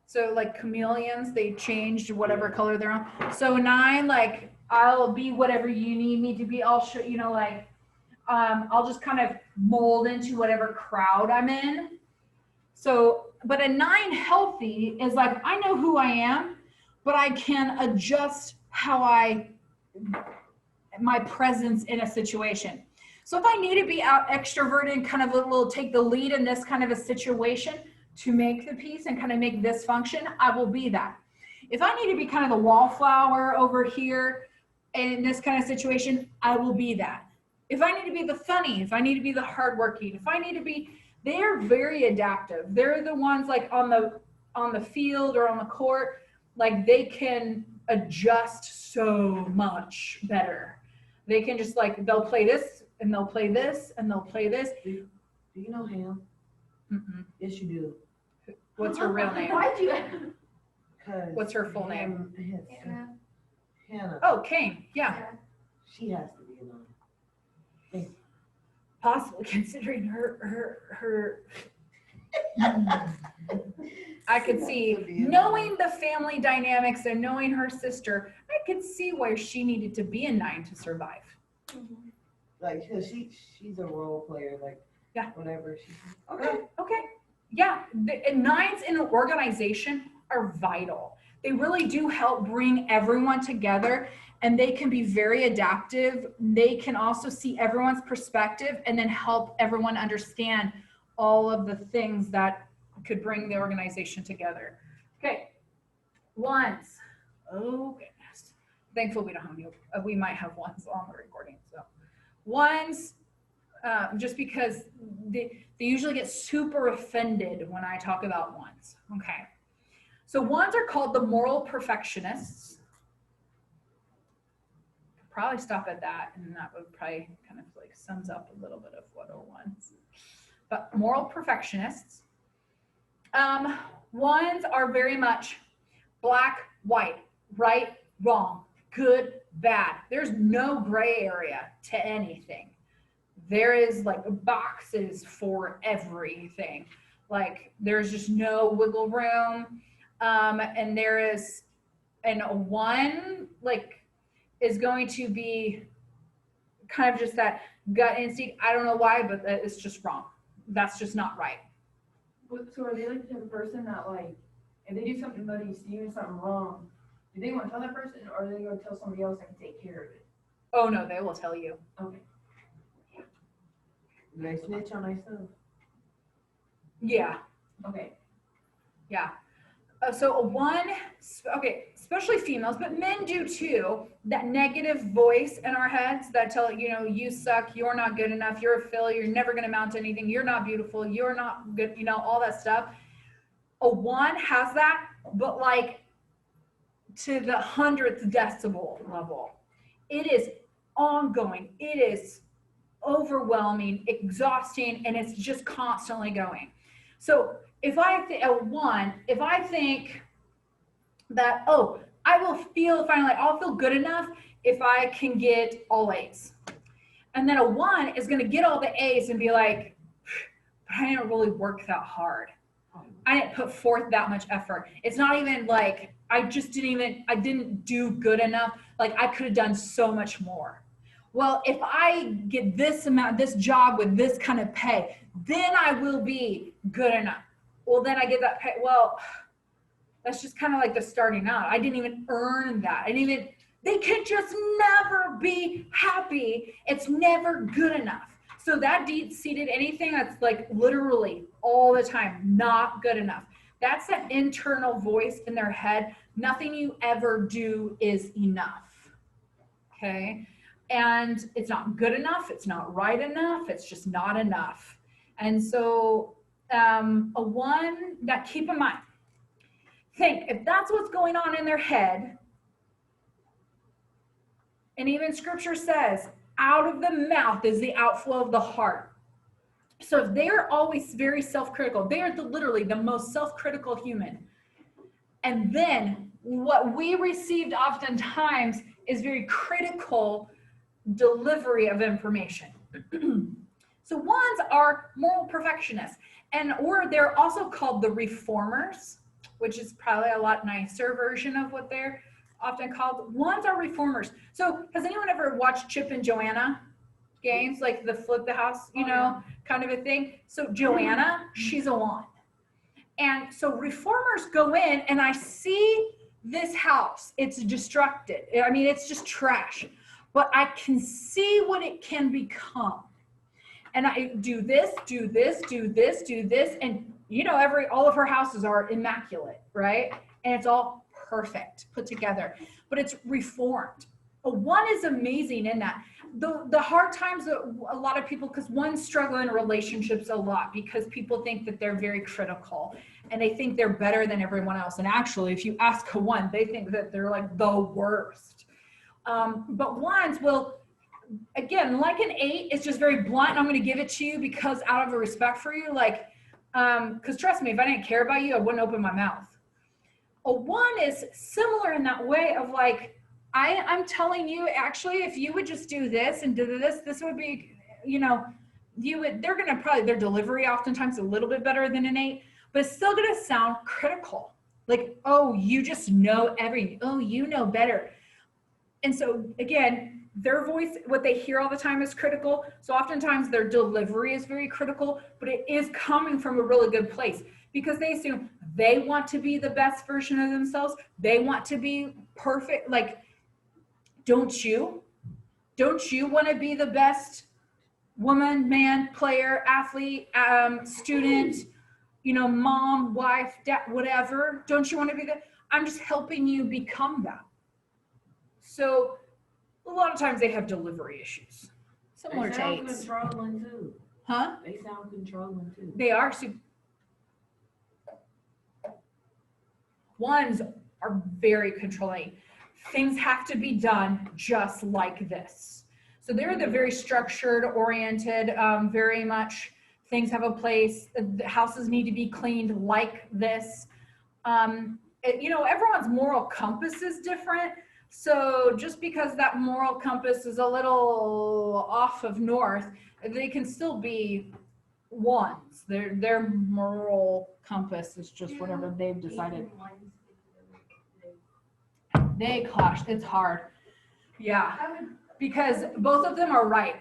So like chameleons, they changed whatever color they're on. So 9, like, I'll be whatever you need me to be. I'll show, like, I'll just kind of mold into whatever crowd I'm in. So, but a 9 healthy is like, I know who I am, but I can adjust my presence in a situation. So if I need to be out extroverted and kind of a little take the lead in this kind of a situation to make the piece and kind of make this function, I will be that. If I need to be kind of the wallflower over here in this kind of situation, I will be that. If I need to be the funny, if I need to be the hardworking, if I need to be, they're very adaptive. They're the ones like on the field or on the court, like they can adjust so much better. They can just like, they'll play this and they'll play this and they'll play this.
Do you know Ham?
Mm-mm.
Yes, you do.
What's her real name?
Why'd you?
What's her full name?
Hannah.
Oh, Kane. Yeah.
She has to be a 9.
Possibly considering her I could see, knowing the family dynamics and knowing her sister, I could see where she needed to be a 9 to survive.
Like, cause she's a role player, like,
yeah,
whatever she.
Okay. Yeah, and 9s in an organization are vital. They really do help bring everyone together, and they can be very adaptive. They can also see everyone's perspective and then help everyone understand all of the things that could bring the organization together. Okay, 1s. Oh goodness. Thankfully we don't have any, we might have 1s on the recording. So 1s, just because they usually get super offended when I talk about 1s. Okay. So 1s are called the moral perfectionists. Probably stop at that, and that would probably kind of like sums up a little bit of what are 1s. But moral perfectionists. 1s are very much black, white, right, wrong, good, bad. There's no gray area to anything. There is like boxes for everything. Like there's just no wiggle room. And a 1 like is going to be kind of just that gut instinct. I don't know why, but it's just wrong. That's just not right.
So are they like the type of person that like, if they do something but you see doing something wrong, do they want to tell that person, or are they going to tell somebody else that can take care of it?
Oh no, they will tell you.
Okay.
They snitch on themselves.
Yeah.
Okay.
Yeah. So a 1, okay, especially females, but men do too, that negative voice in our heads that tell, you suck, you're not good enough, you're a failure, you're never going to amount to anything, you're not beautiful, you're not good, all that stuff. A 1 has that, but like to the 100th decibel level. It is ongoing. It is overwhelming, exhausting, and it's just constantly going. So if I think that, I will feel finally, I'll feel good enough if I can get all A's. And then a 1 is going to get all the A's and be like, but I didn't really work that hard. I didn't put forth that much effort. It's not even like I didn't do good enough. Like I could have done so much more. Well, if I get this job with this kind of pay, then I will be good enough. Well, then I get that pay. Well, that's just kind of like the starting out. I didn't even earn that. They can just never be happy. It's never good enough. So that deep-seated anything that's like literally all the time, not good enough. That's that internal voice in their head. Nothing you ever do is enough. Okay? And it's not good enough. It's not right enough. It's just not enough. And so a 1 that, keep in mind, think if that's what's going on in their head, and even scripture says, out of the mouth is the outflow of the heart. So if they're always very self-critical, they are literally the most self-critical human. And then what we received oftentimes is very critical delivery of information. So 1s are moral perfectionists, or they're also called the reformers, which is probably a lot nicer version of what they're often called. 1s are reformers. So has anyone ever watched Chip and Joanna games, like the flip the house, kind of a thing? So Joanna, she's a 1. And so reformers go in, and I see this house. It's destructed. I mean, it's just trash. But I can see what it can become. And I do this, do this, do this, do this. And, all of her houses are immaculate, right? And it's all perfect, put together. But it's reformed. A 1 is amazing in that. The hard times, a lot of people, because 1s struggle in relationships a lot because people think that they're very critical and they think they're better than everyone else. And actually, if you ask a 1, they think that they're like the worst. But 1s will, again, like an 8, it's just very blunt. And I'm going to give it to you because out of a respect for you, because trust me, if I didn't care about you, I wouldn't open my mouth. A 1 is similar in that way of like, I'm telling you, actually, if you would just do this and do this, this would be, they're going to probably, their delivery oftentimes a little bit better than an 8, but it's still going to sound critical. Like, oh, you just know everything. Oh, you know better. And so again, their voice, what they hear all the time is critical. So oftentimes their delivery is very critical, but it is coming from a really good place because they assume they want to be the best version of themselves. They want to be perfect. Like, don't you want to be the best woman, man, player, athlete, student, mom, wife, dad, whatever? Don't you want to be that? I'm just helping you become that. So a lot of times they have delivery issues. Similar to 8s.
They sound controlling too.
Huh?
They sound controlling too.
They are. 1s are very controlling. Things have to be done just like this. So they're the very structured, oriented, very much things have a place. The houses need to be cleaned like this. Everyone's moral compass is different. So just because that moral compass is a little off of north, they can still be 1s. Their moral compass is just whatever they've decided. They clash. It's hard. Yeah. Because both of them are right.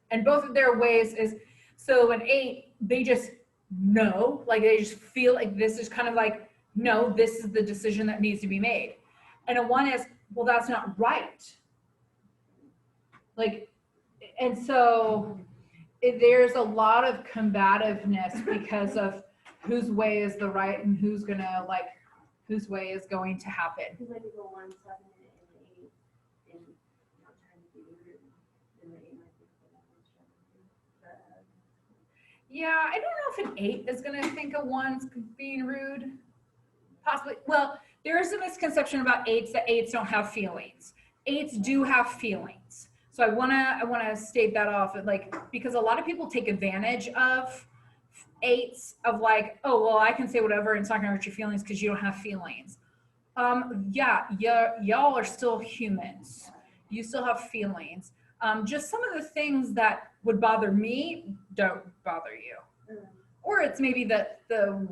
And both of their ways is, so an 8, they just know, like they just feel like this is kind of like, no, this is the decision that needs to be made. And a 1 is, well, that's not right. Like, and so there's a lot of combativeness because of whose way is the right and whose way is going to happen.
Because I could go 1, 7, and 8, and not trying to be rude, and the 8 might be but
Yeah, I don't know if an 8 is going to think a 1's being rude. Possibly. Well, there is a misconception about 8s that 8s don't have feelings. 8s do have feelings. So I wanna state that off, like, because a lot of people take advantage of 8s of like, oh well, I can say whatever and it's not gonna hurt your feelings because you don't have feelings. Y'all are still humans. You still have feelings. Just some of the things that would bother me don't bother you. Or it's maybe the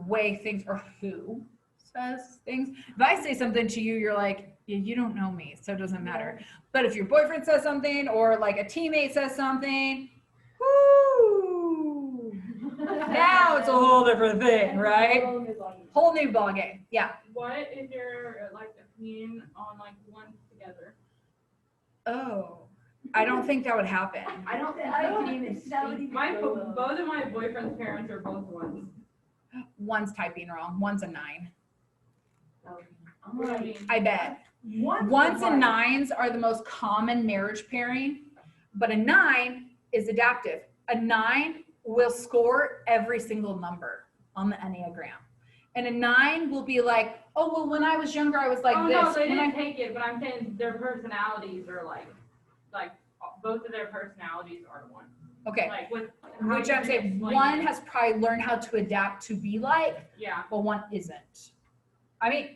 way things, or who says things. If I say something to you, you're like, yeah, you don't know me, so it doesn't matter. But if your boyfriend says something, or like a teammate says something, whoo, now it's a whole different thing, right? Whole new ball game. Yeah.
What is your like opinion on like ones together?
Oh, I don't think that would happen.
I don't think
I
they
don't
can even
think that would
speak.
even go well.
Both of my boyfriend's parents are both ones.
One's typing wrong. One's a 9.
I'm
What do you
like,
mean?
I bet. Ones and 9s are the most common marriage pairing, but a 9 is adaptive. A 9 will score every single number on the Enneagram. And a 9 will be like, oh, well, when I was younger, I was like
Oh
this.
no, they
When
didn't take it, but I'm saying their personalities are like both of their personalities are one.
Okay,
Like with
which I'm saying, one has probably learned how to adapt to be like,
yeah.
but one isn't. I mean,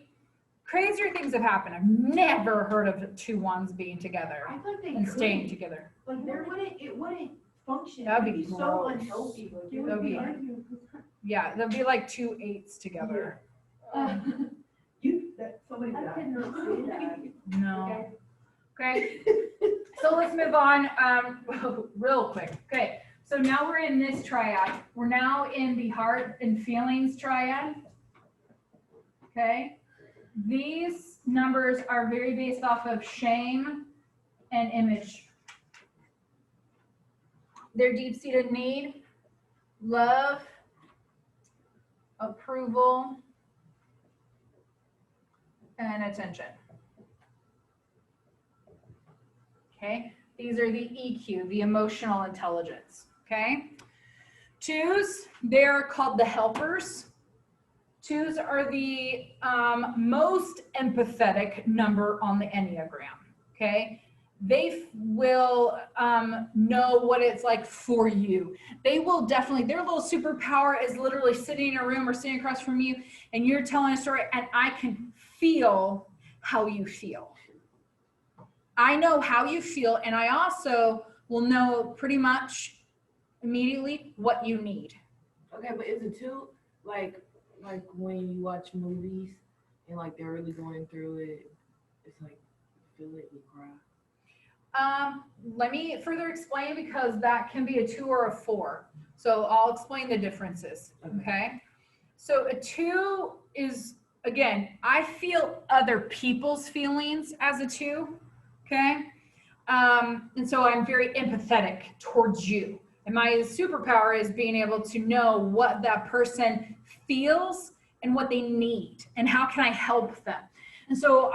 crazier things have happened. I've never heard of 2 1s being together
I thought they
and
could.
staying together.
Like it wouldn't function.
That'd
It'd
be
so
gross.
unhealthy. Like, it
That'd
would
be-
be arguing.
Yeah, there'll be like 2 8s together.
Somebody
I
died.
couldn't say that.
No. Okay. So let's move on real quick. Okay. So now we're in this triad. We're now in the heart and feelings triad. Okay. These numbers are very based off of shame and image. Their deep-seated need, love, approval, and attention. Okay, these are the EQ, the emotional intelligence. Okay, 2s, they're called the helpers. 2s are the most empathetic number on the Enneagram. Okay, they will know what it's like for you. They will definitely, their little superpower is literally sitting in a room or sitting across from you and you're telling a story and I can feel how you feel. I know how you feel and I also will know pretty much immediately what you need.
Okay, but is it too like when you watch movies and like they're really going through it, it's like you feel it, you cry.
Let me further explain because that can be a 2 or a 4. So I'll explain the differences. Okay. So a 2 is, again, I feel other people's feelings as a 2. Okay. And so I'm very empathetic towards you. And my superpower is being able to know what that person feels and what they need and how can I help them. And so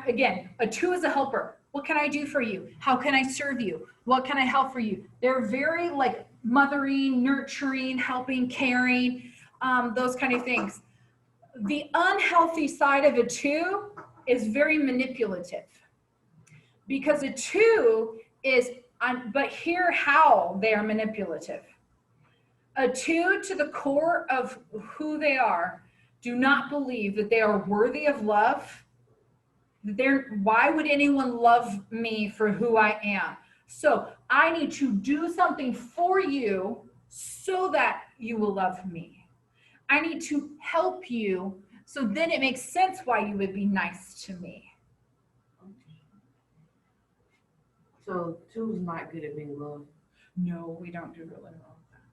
again, a 2 is a helper. What can I do for you? How can I serve you? What can I help for you? They're very like mothering, nurturing, helping, caring, those kind of things. The unhealthy side of a 2 is very manipulative because a 2 is, but hear how they are manipulative. A 2 to the core of who they are do not believe that they are worthy of love. Why would anyone love me for who I am? So I need to do something for you so that you will love me. I need to help you so then it makes sense why you would be nice to me.
So 2's not good at being loved.
No, we don't do really well with that.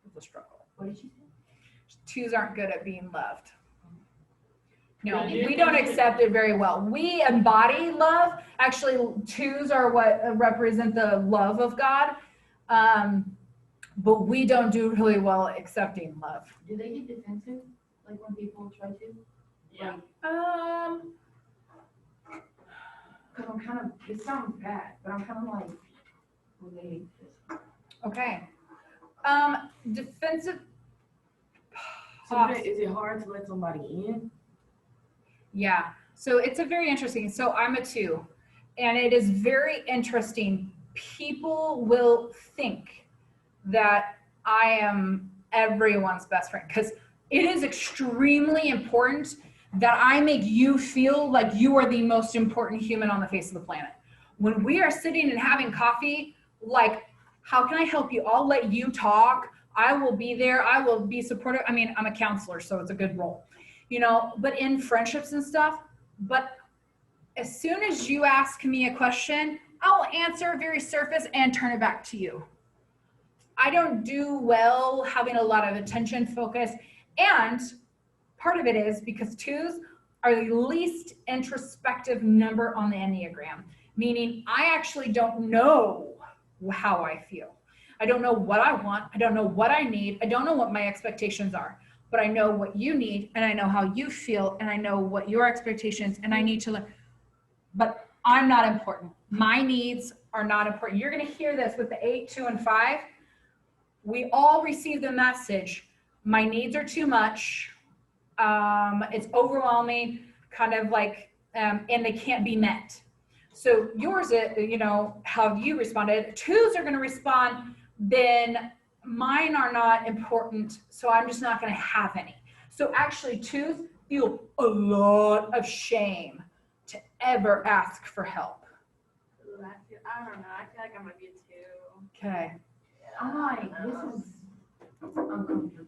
It's a struggle.
What did she say?
2s aren't good at being loved. No, we don't accept it very well. We embody love. Actually, 2s are what represent the love of God. But we don't do really well accepting love.
Do they get defensive, like when people try to?
Yeah.
Because I'm kind of, it sounds bad, but I'm kind of like, relating to this.
Okay. Defensive.
So is it hard to let somebody in?
Yeah. So it's a very interesting. So I'm a 2, and it is very interesting. People will think that I am everyone's best friend because it is extremely important that I make you feel like you are the most important human on the face of the planet. When we are sitting and having coffee, like, how can I help you? I'll let you talk. I will be there. I will be supportive. I mean, I'm a counselor, so it's a good role, you know, but in friendships and stuff. But as soon as you ask me a question, I'll answer very surface and turn it back to you. I don't do well having a lot of attention focus. And part of it is because 2s are the least introspective number on the Enneagram, meaning I actually don't know how I feel. I don't know what I want. I don't know what I need. I don't know what my expectations are, but I know what you need and I know how you feel and I know what your expectations and I need to learn. But I'm not important. My needs are not important. You're going to hear this with the 8, 2, and 5. We all receive the message, my needs are too much, it's overwhelming, kind of like, and they can't be met. So yours, you know, how have you responded? 2s are going to respond, then mine are not important, so I'm just not going to have any. So actually 2s feel a lot of shame to ever ask for help.
I don't know. I feel like I might be a 2.
Okay.
I'm like, this is uncomfortable.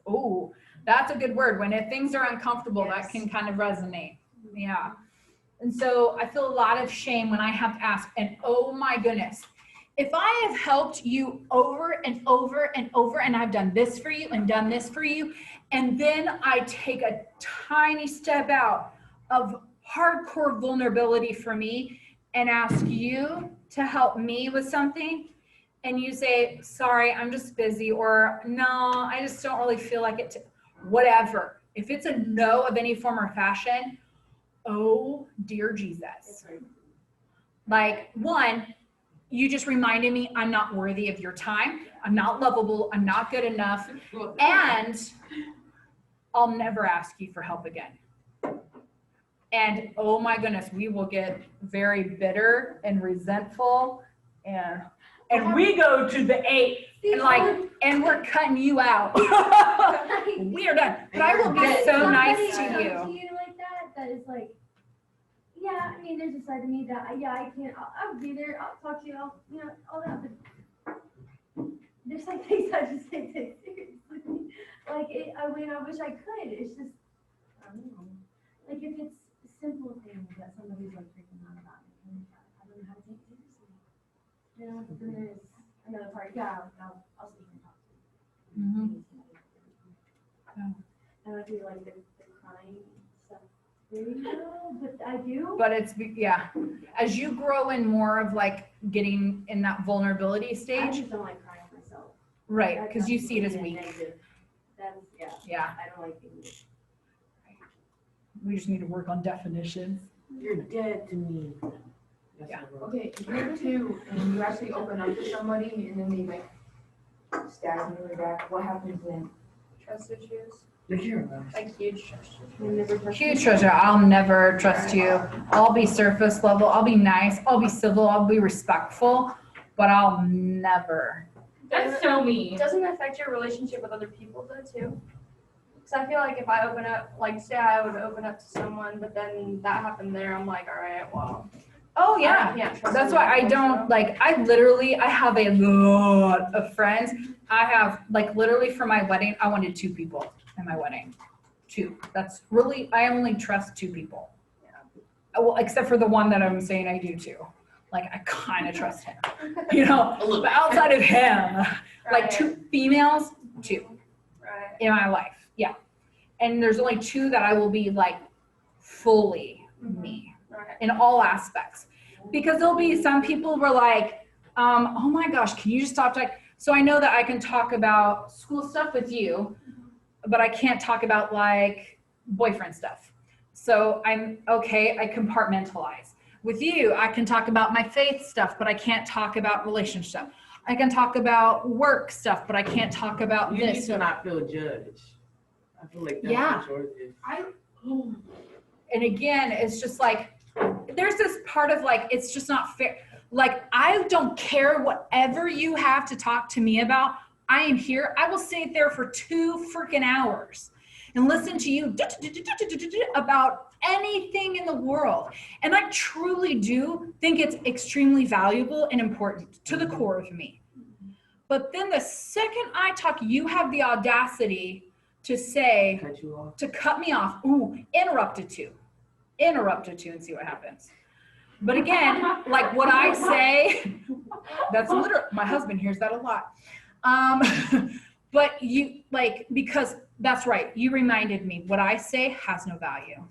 Oh, that's a good word. When things are uncomfortable,
Yes.
that can kind of resonate. Yeah. And so I feel a lot of shame when I have to ask, and oh my goodness, if I have helped you over and over and over, and I've done this for you and done this for you, and then I take a tiny step out of hardcore vulnerability for me and ask you to help me with something, and you say, sorry, I'm just busy, or no, I just don't really feel like it, whatever. If it's a no of any form or fashion, oh dear Jesus. Like, one, you just reminded me I'm not worthy of your time. I'm not lovable. I'm not good enough. And I'll never ask you for help again. And oh my goodness, we will get very bitter and resentful, and we go to the 8 and like, and we're cutting you out. We are done. But I will be so nice to
Somebody
you.
comes to you like that is like, yeah, I mean, there's a side of me that, I can't, I'll be there, I'll talk to you, you know, all that, but there's like things I just can't take seriously. Like, I mean, I wish I could, it's just, I don't know. Like, if it's simple things that somebody's like freaking out about, I don't know how to take it seriously. You know, but then there's another part, yeah, I'll speak and talk to you.
Mhm.
And I do like the crying stuff very well, but I do.
But it's, yeah, as you grow in more of like getting in that vulnerability
I
stage,
just don't like crying myself.
right, because you see it as weak.
That's, yeah,
Yeah,
I don't like being weak.
we just need to work on definitions.
You're dead to me. That's
Yeah.
not right.
Okay, if you're 2 and you actually open up to somebody and then they like stab you in the back, what happens then?
Trust issues.
You're right.
Like huge trust issues.
Huge treasure. I'll never trust you. I'll be surface level. I'll be nice. I'll be civil. I'll be respectful, but I'll never.
That's so mean.
Doesn't it affect your relationship with other people though too? Because I feel like if I open up, like say I would open up to someone, but then that happened there, I'm like, all right, well.
Oh
I
yeah.
can't trust
That's why I
anyone,
don't
so.
like, I have a lot of friends. I have like literally for my wedding, I wanted 2 people in my wedding. 2. That's really, I only trust 2 people. Well, except for the one that I'm saying I do too. Like I kind of trust him, you know, but outside of him, like
Right.
2 females, 2
Right.
in my life. Yeah. And there's only 2 that I will be like fully me
Right.
in all aspects. Because there'll be some people who are like, oh my gosh, can you just stop talking? So I know that I can talk about school stuff with you, but I can't talk about like boyfriend stuff. So I'm okay, I compartmentalize. With you, I can talk about my faith stuff, but I can't talk about relationship stuff. I can talk about work stuff, but I can't talk about
You need
this.
to not feel judged. I feel like that's
Yeah.
what yours is.
And again, it's just like, there's this part of like, it's just not fair. Like, I don't care whatever you have to talk to me about. I am here. I will sit there for 2 freaking hours and listen to you about anything in the world. And I truly do think it's extremely valuable and important to the core of me. But then the second I talk, you have the audacity to say,
Cut you off.
to cut me off. Ooh, interrupt it too and see what happens. But again, like what I say, that's literal. My husband hears that a lot. But you like, because that's right. You reminded me what I say has no value.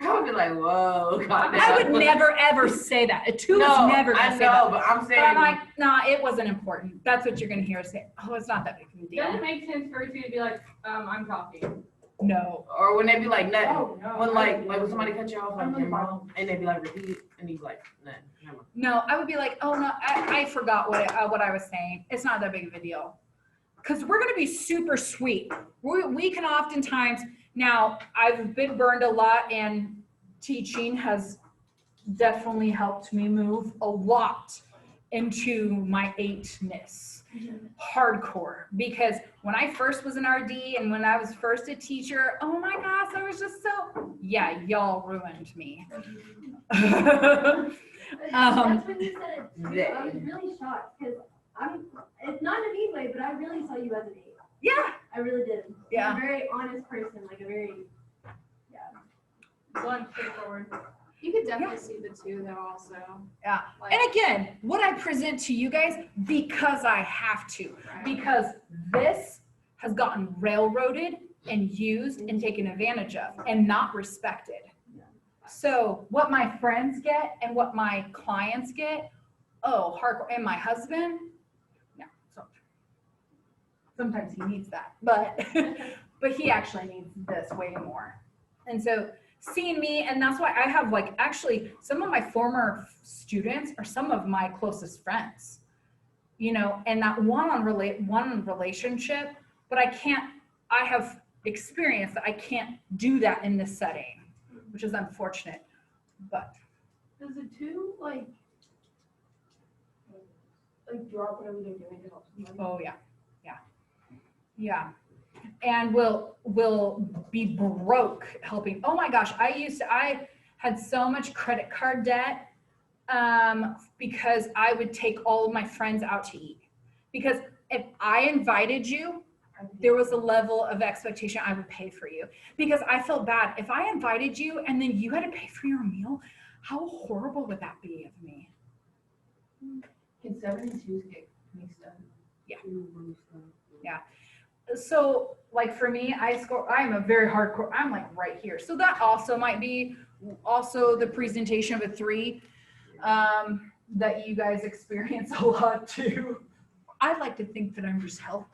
I would be like, whoa, God.
I would never ever say that. A 2
No,
is never gonna
I
say that.
know, but I'm
But
saying.
I'm like, nah, it wasn't important. That's what you're gonna hear say. Oh, it's not that big of a
Does
deal.
it make sense for you to be like, I'm talking?
No.
Or when they be like, nothing.
Oh, no.
When like when somebody cut you off, like,
I'm
your
really
mom, and they be like, repeat it, and you be like, nothing. Never mind.
No, I would be like, oh no, I forgot what I was saying. It's not that big of a deal. Because we're gonna be super sweet. We can oftentimes, now I've been burned a lot, and teaching has definitely helped me move a lot into my 8-ness. Hardcore. Because when I first was an RD and when I was first a teacher, oh my gosh, I was just so, yeah, y'all ruined me.
That's when you said it too.
Yeah.
I was really shocked because it's not in a mean way, but I really saw you as an 8.
Yeah.
I really did.
Yeah.
You're a very honest person, like a very,
Blunt, straightforward.
You could definitely see the 2 though also.
Yeah.
Like,
And again, what I present to you guys, because I have to,
right.
because this has gotten railroaded and used and taken advantage of and not respected. So what my friends get and what my clients get, oh, hardcore, and my husband, no, sometimes he needs that, but he actually needs this way more. And so seeing me, and that's why I have like, actually some of my former students are some of my closest friends, you know, and that one relationship, but I have experience that I can't do that in this setting, which is unfortunate, but.
Does the 2 like drop whatever they're doing to help somebody?
Oh, yeah. And will be broke helping. Oh my gosh, I had so much credit card debt because I would take all of my friends out to eat. Because if I invited you, there was a level of expectation I would pay for you. Because I felt bad. If I invited you and then you had to pay for your meal, how horrible would that be of me?
Can 72s get mixed up?
Yeah. So like for me, I'm a very hardcore, I'm like right here. So that also might be also the presentation of a 3 that you guys experience a lot too. I like to think that I'm just healthy.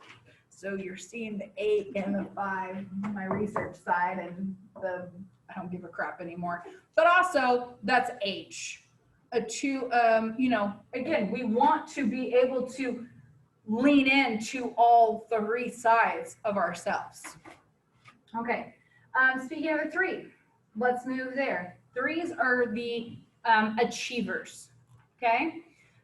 So you're seeing the 8 and the 5, my research side, and I don't give a crap anymore. But also that's H. A 2, you know, again, we want to be able to lean into all 3 sides of ourselves. Okay, speaking of a 3, let's move there. 3s are the achievers, okay?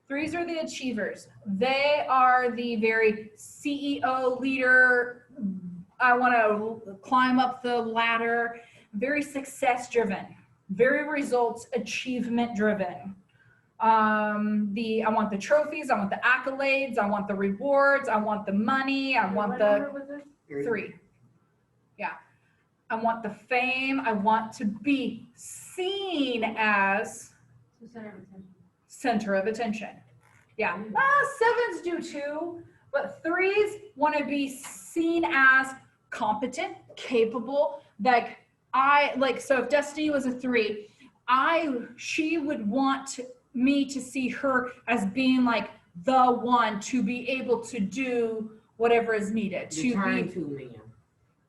3s are the achievers. They are the very CEO leader. I want to climb up the ladder, very success driven, very results achievement driven. I want the trophies, I want the accolades, I want the rewards, I want the money, I want the 3. Yeah. I want the fame, I want to be seen as center of attention. Yeah. 7s do too, but 3s want to be seen as competent, capable, so if Destiny was a 3, she would want me to see her as being like the one to be able to do whatever is needed.
Return to men.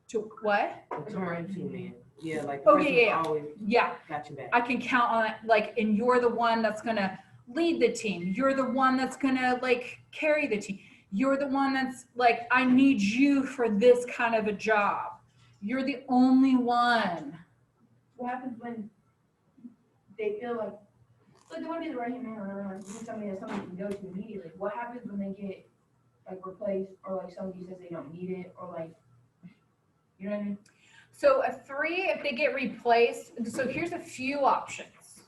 To what?
Return to men. Yeah, like
Oh,
the person
yeah.
always
Yeah.
got your back.
I can count on it, like, and you're the one that's gonna lead the team. You're the one that's gonna like carry the team. You're the one that's like, I need you for this kind of a job. You're the only one.
What happens when they feel like they want to be the right hand man or whatever, like somebody that somebody can go to immediately? What happens when they get like replaced or like somebody says they don't need it or like, you know what I mean?
So a 3, if they get replaced, so here's a few options.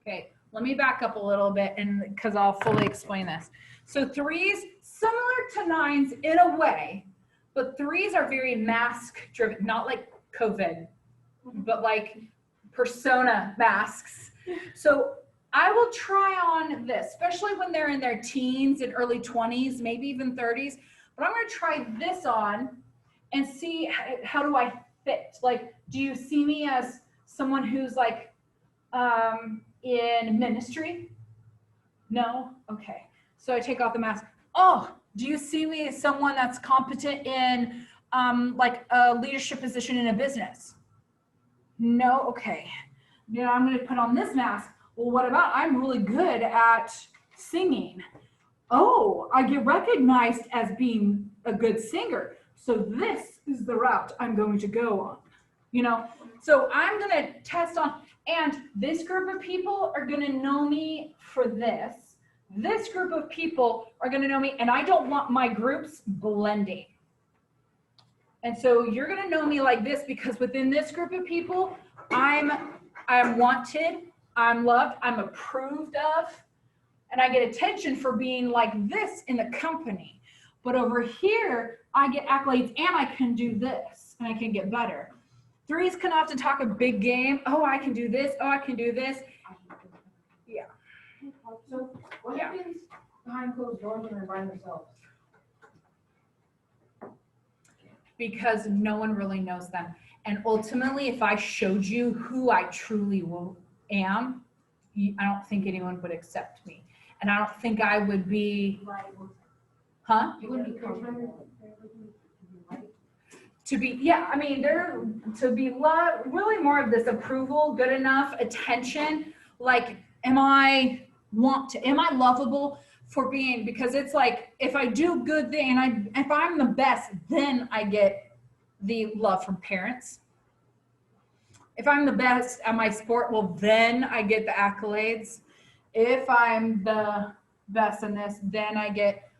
Okay, let me back up a little bit and because I'll fully explain this. So 3s, similar to 9s in a way, but 3s are very mask driven, not like COVID, but like persona masks. So I will try on this, especially when they're in their teens and early 20s, maybe even 30s, but I'm going to try this on and see how do I fit. Like, do you see me as someone who's like in ministry? No? Okay. So I take off the mask. Oh, do you see me as someone that's competent in like a leadership position in a business? No? Okay. Now I'm going to put on this mask. Well, what about I'm really good at singing? Oh, I get recognized as being a good singer. So this is the route I'm going to go on. You know, so I'm going to test on, and this group of people are going to know me for this. This group of people are going to know me, and I don't want my groups blending. And so you're going to know me like this because within this group of people, I'm wanted, I'm loved, I'm approved of, and I get attention for being like this in the company. But over here, I get accolades and I can do this and I can get better. 3s can often talk a big game. Oh, I can do this. Oh, I can do this. Yeah.
So what happens behind closed doors when they're by themselves?
Because no one really knows them. And ultimately, if I showed you who I truly am, I don't think anyone would accept me. And I don't think I would be, huh?
You wouldn't be comfortable.
To be, yeah, I mean, to be loved, really more of this approval, good enough, attention, like, am I lovable for being, because it's like, if I do good thing, and if I'm the best, then I get the love from parents. If I'm the best at my sport, well, then I get the accolades. If I'm the best in this, then I get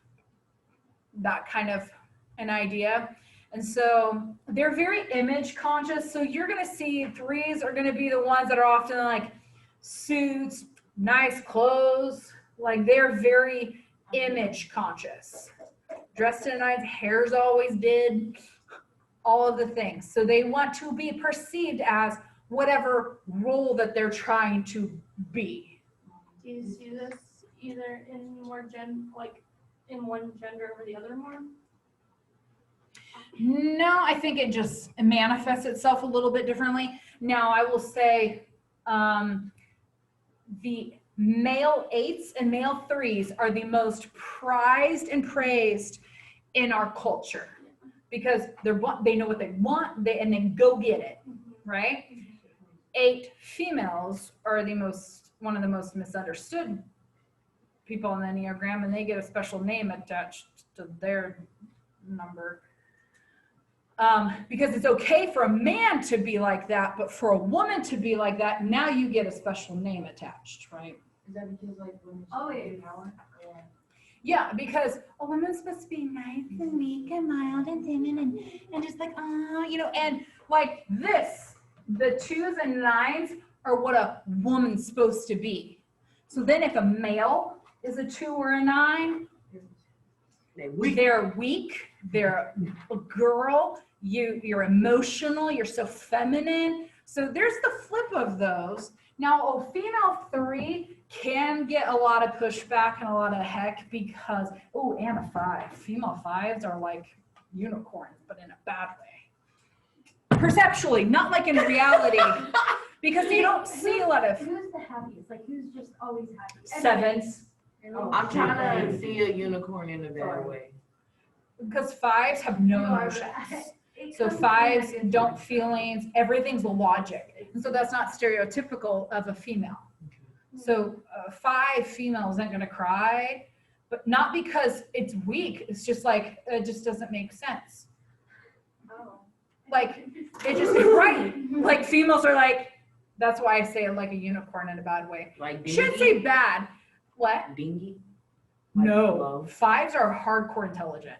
that kind of an idea. And so they're very image conscious. So you're going to see 3s are going to be the ones that are often like suits, nice clothes. Like they're very image conscious. Dressed in a nice, hair's always did, all of the things. So they want to be perceived as whatever role that they're trying to be.
Do you see this either in more in one gender over the other more?
No, I think it just manifests itself a little bit differently. Now, I will say the male 8s and male 3s are the most prized and praised in our culture because they know what they want and then go get it, right? 8 females are one of the most misunderstood people in the Enneagram, and they get a special name attached to their number. Because it's okay for a man to be like that, but for a woman to be like that, now you get a special name attached, right?
Is that because like women power?
Yeah, because a woman's supposed to be nice and meek and mild and timid and just like, and like this, the 2s and 9s are what a woman's supposed to be. So then if a male is a 2 or a 9, they're weak, they're a girl, you're emotional, you're so feminine. So there's the flip of those. Now, a female 3 can get a lot of pushback and a lot of heck because, and a 5. Female 5s are like unicorns, but in a bad way. perceptually, not like in reality, because they don't see a lot of
Who's the happiest? Like, who's just always happy?
sevens.
I'm trying to see a unicorn in a bad way.
Because fives have no emotions. So fives don't feelings, everything's logic. And so that's not stereotypical of a female. So 5 females aren't gonna cry, but not because it's weak, it's just like, it just doesn't make sense.
Oh.
Like, it just is right. Like females are like, that's why I say like a unicorn in a bad way.
Like
Shouldn't say bad. What?
dingy? Like
No,
slow?
5s are hardcore intelligent.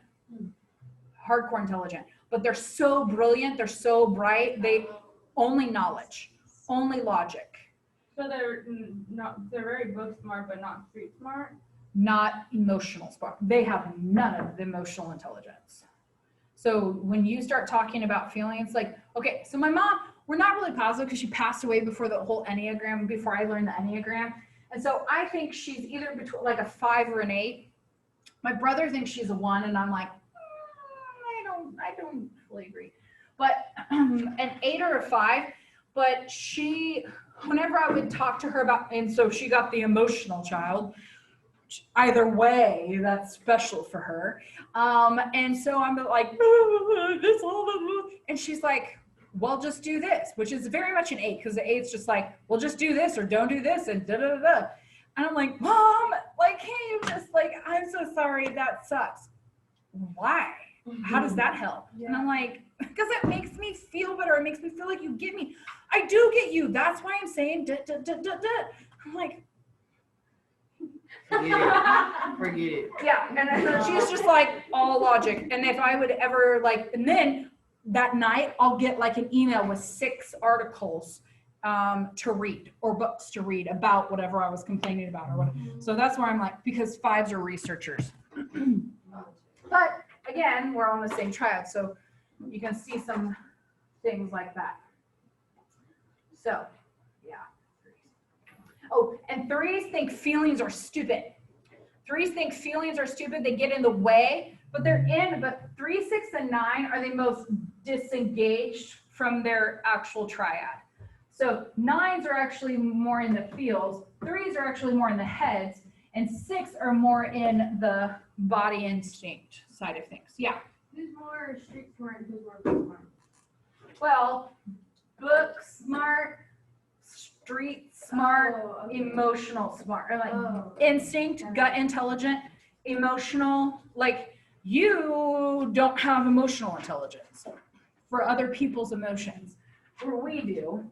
Hardcore intelligent. But they're so brilliant, they're so bright, they only knowledge, only logic,
So they're very book smart, but not street smart.
not emotional smart. They have none of the emotional intelligence. So when you start talking about feelings, like, okay, so my mom, we're not really positive because she passed away before the whole Enneagram, before I learned the Enneagram. And so I think she's either between like a 5 or an 8. My brother thinks she's a 1, and I'm like, I don't fully agree. But an 8 or a 5, but she, whenever I would talk to her about, and so she got the emotional child, either way, that's special for her. And so I'm like, this all, and she's like, well, just do this, which is very much an 8, because the 8's just like, well, just do this or don't do this and da da da. And I'm like, Mom, like, can't you just like, I'm so sorry, that sucks. Why? How does that help?
Yeah.
And I'm like, because it makes me feel better. It makes me feel like you get me. I do get you. That's why I'm saying da da da da da. I'm like,
Forget it. Forget it.
yeah. And then she's just like all logic. And if I would ever like, and then that night I'll get like an email with 6 articles to read or books to read about whatever I was complaining about or whatever. So that's where I'm like, because 5s are researchers. But again, we're on the same triad, so you can see some things like that. So, yeah. Oh, and 3s think feelings are stupid. 3s think feelings are stupid. They get in the way, but 3, 6, and 9 are the most disengaged from their actual triad. So 9s are actually more in the feels, 3s are actually more in the heads, and 6 are more in the body instinct side of things. Yeah.
Who's more street smart and who's more book smart?
Well, book smart, street smart,
Oh, okay.
emotional smart, or like
Oh.
instinct, gut intelligent, emotional. Like you don't have emotional intelligence for other people's emotions, where we do,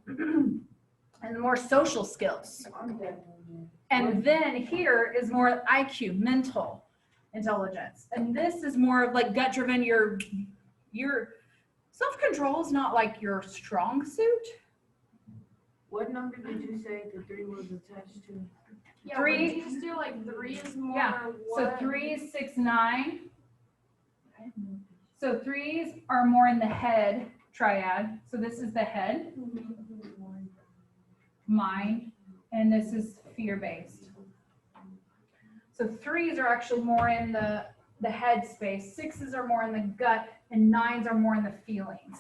and more social skills. And then here is more IQ, mental intelligence. And this is more of like gut driven. Your self-control is not like your strong suit.
What number did you say the 3 was attached to?
Yeah,
3.
would you just do like 3 is more
Yeah, So
what?
3, 6, 9. So 3s are more in the head triad. So this is the head, mind, and this is fear-based. So 3s are actually more in the head space. 6s are more in the gut, and 9s are more in the feelings.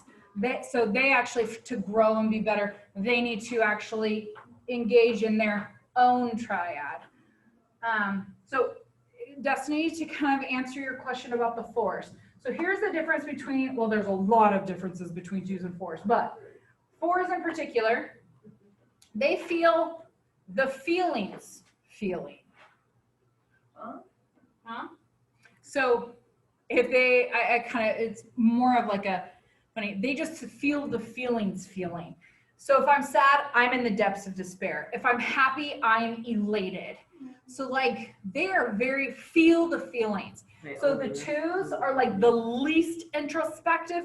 So they actually, to grow and be better, they need to actually engage in their own triad. So Destiny, to kind of answer your question about the 4s. So here's the difference between, well, there's a lot of differences between 2s and 4s, but 4s in particular, they feel the feelings feeling. Huh? So if they, I kind of, it's more of like a funny, they just feel the feelings feeling. So if I'm sad, I'm in the depths of despair. If I'm happy, I'm elated. So like they are very, feel the feelings. So the 2s are like the least introspective.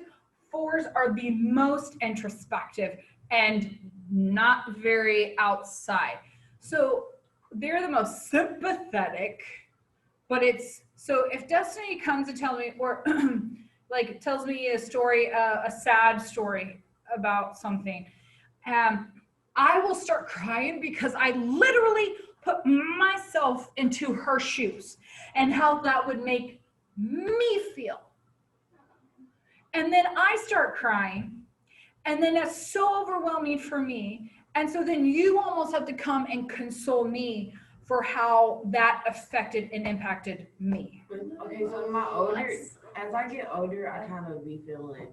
4s are the most introspective and not very outside. So they're the most sympathetic, but it's, so if Destiny comes and tells me, or like tells me a story, a sad story about something, I will start crying because I literally put myself into her shoes and how that would make me feel. And then I start crying And then that's so overwhelming for me. And so then you almost have to come and console me for how that affected and impacted me.
Okay, so in my older, as I get older, I kind of be feeling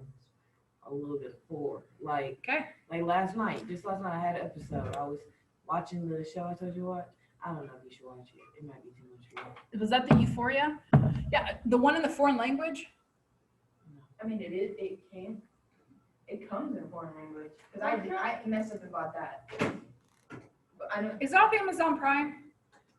a little bit bored. Like,
Okay.
like last night I had an episode. I was watching the show I told you to watch. I don't know if you should watch it. It might be too much for you.
Was that the Euphoria? Yeah, the one in the foreign language?
I mean, it comes in foreign language, because I messed up about that. But I know,
Is it off Amazon Prime?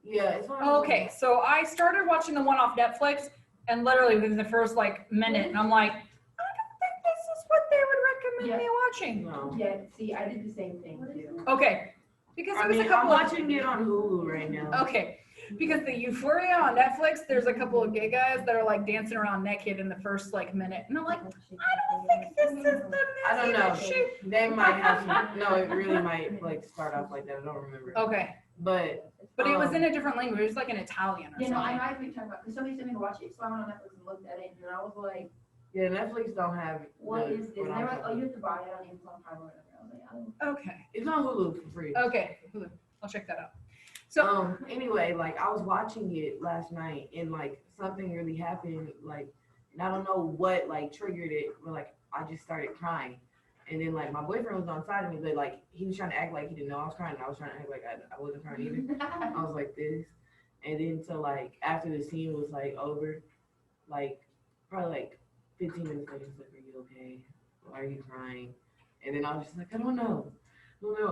Yeah, it's not.
Okay, so I started watching the one off Netflix, and literally within the first like minute, and I'm like, I don't think this is what they would recommend me watching.
No.
yeah, see, I did the same thing too.
Okay, because
I
there was
mean,
a couple
I'm
of
watching it on Hulu right now.
okay, because the Euphoria on Netflix, there's a couple of gay guys that are like dancing around naked in the first like minute, and I'm like, I don't think this is the movie
I don't know.
that should.
They might have some. No, it really might like start off like that. I don't remember.
Okay,
But
but it was in a different language. It was like in Italian or
Yeah, no, I
something.
know what you're talking about, because somebody sent me to watch it, so I went on Netflix and looked at it, and I was like,
yeah, Netflix don't have.
what is this? And
what
they
I'm
were like, oh,
talking
you have to buy it on Amazon Prime or whatever. I was like, I don't know.
Okay,
It's on Hulu for free.
okay, Hulu. I'll check that out. So
Anyway, like I was watching it last night and like something really happened, like, and I don't know what like triggered it, but like I just started crying. And then like my boyfriend was on side of me, but like he was trying to act like he didn't know I was crying, and I was trying to act like I wasn't crying either. I was like this. And then so like after the scene was like over, like probably like 15 minutes later, he's like, are you okay? Why are you crying? And then I was just like, I don't know.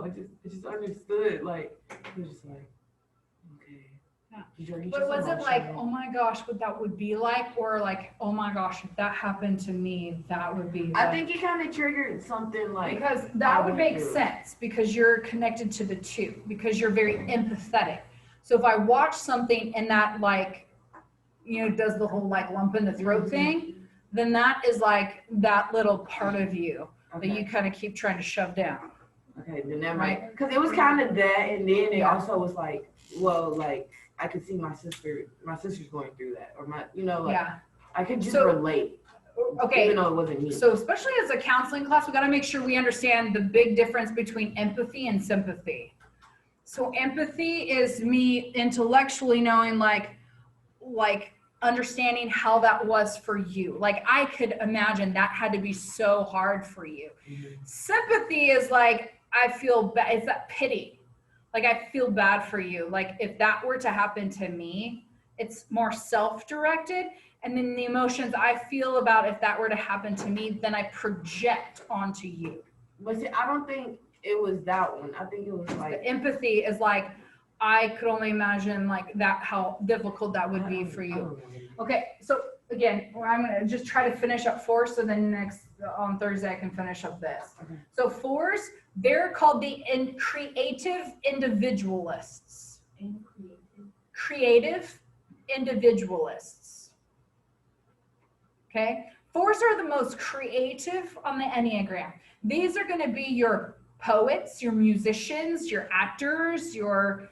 I just understood. Like he was just like, okay.
Yeah.
You're
but
just
was it like,
emotional.
oh my gosh, what that would be like, or like, oh my gosh, if that happened to me, that would be.
I
the-
think it kind of triggered something like.
because that would
I
make
would do.
sense because you're connected to the two, because you're very empathetic. So if I watch something and that like, does the whole like lump in the throat thing, then that is like that little part of you that you kind of keep trying to shove down.
Okay, then that might, because it was kind of that, and then it also was like, well, like I could see my sister's going through that, or my, like
Yeah.
I could just
So-
relate,
Okay.
even though it wasn't me.
So especially as a counseling class, we got to make sure we understand the big difference between empathy and sympathy. So empathy is me intellectually knowing like understanding how that was for you. Like I could imagine that had to be so hard for you.
Mhm.
Sympathy is like, I feel bad. It's that pity. Like I feel bad for you. Like if that were to happen to me, it's more self-directed. And then the emotions I feel about if that were to happen to me, then I project onto you.
But see, I don't think it was that one. I think it was
The
like.
empathy is like, I could only imagine like that, how difficult that would be for you. Okay, so again, I'm gonna just try to finish up 4, so then on Thursday I can finish up this.
Okay.
So 4s, they're called the creative individualists. Creative individualists. Okay, 4s are the most creative on the Enneagram. These are gonna be your poets, your musicians, your actors, your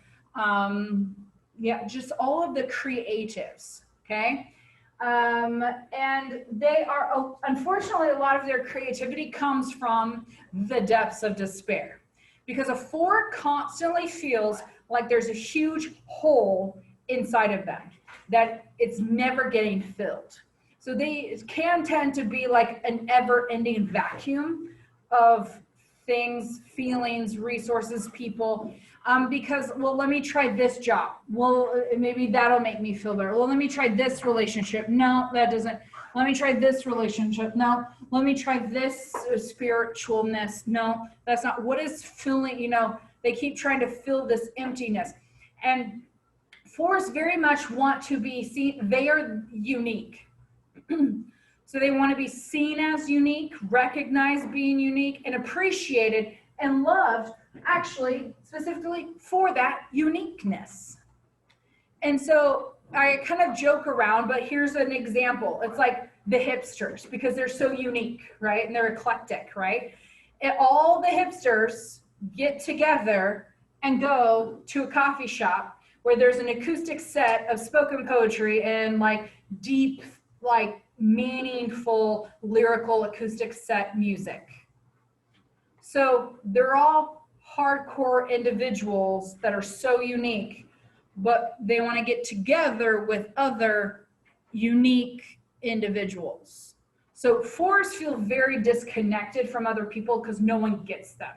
just all of the creatives. Okay. And they are, unfortunately, a lot of their creativity comes from the depths of despair, because a 4 constantly feels like there's a huge hole inside of them that it's never getting filled. So they can tend to be like an ever-ending vacuum of things, feelings, resources, people. Because, well, let me try this job. Well, maybe that'll make me feel better. Well, let me try this relationship. No, that doesn't. Let me try this relationship. No, let me try this spiritualness. No, that's not. What is filling, they keep trying to fill this emptiness. And 4s very much want to be seen. They are unique. So they want to be seen as unique, recognized being unique, and appreciated and loved, actually, specifically for that uniqueness. And so I kind of joke around, but here's an example. It's like the hipsters, because they're so unique, right? And they're eclectic, right? And all the hipsters get together and go to a coffee shop where there's an acoustic set of spoken poetry and like deep, like meaningful, lyrical acoustic set music. So they're all hardcore individuals that are so unique, but they want to get together with other unique individuals. So 4s feel very disconnected from other people because no one gets them.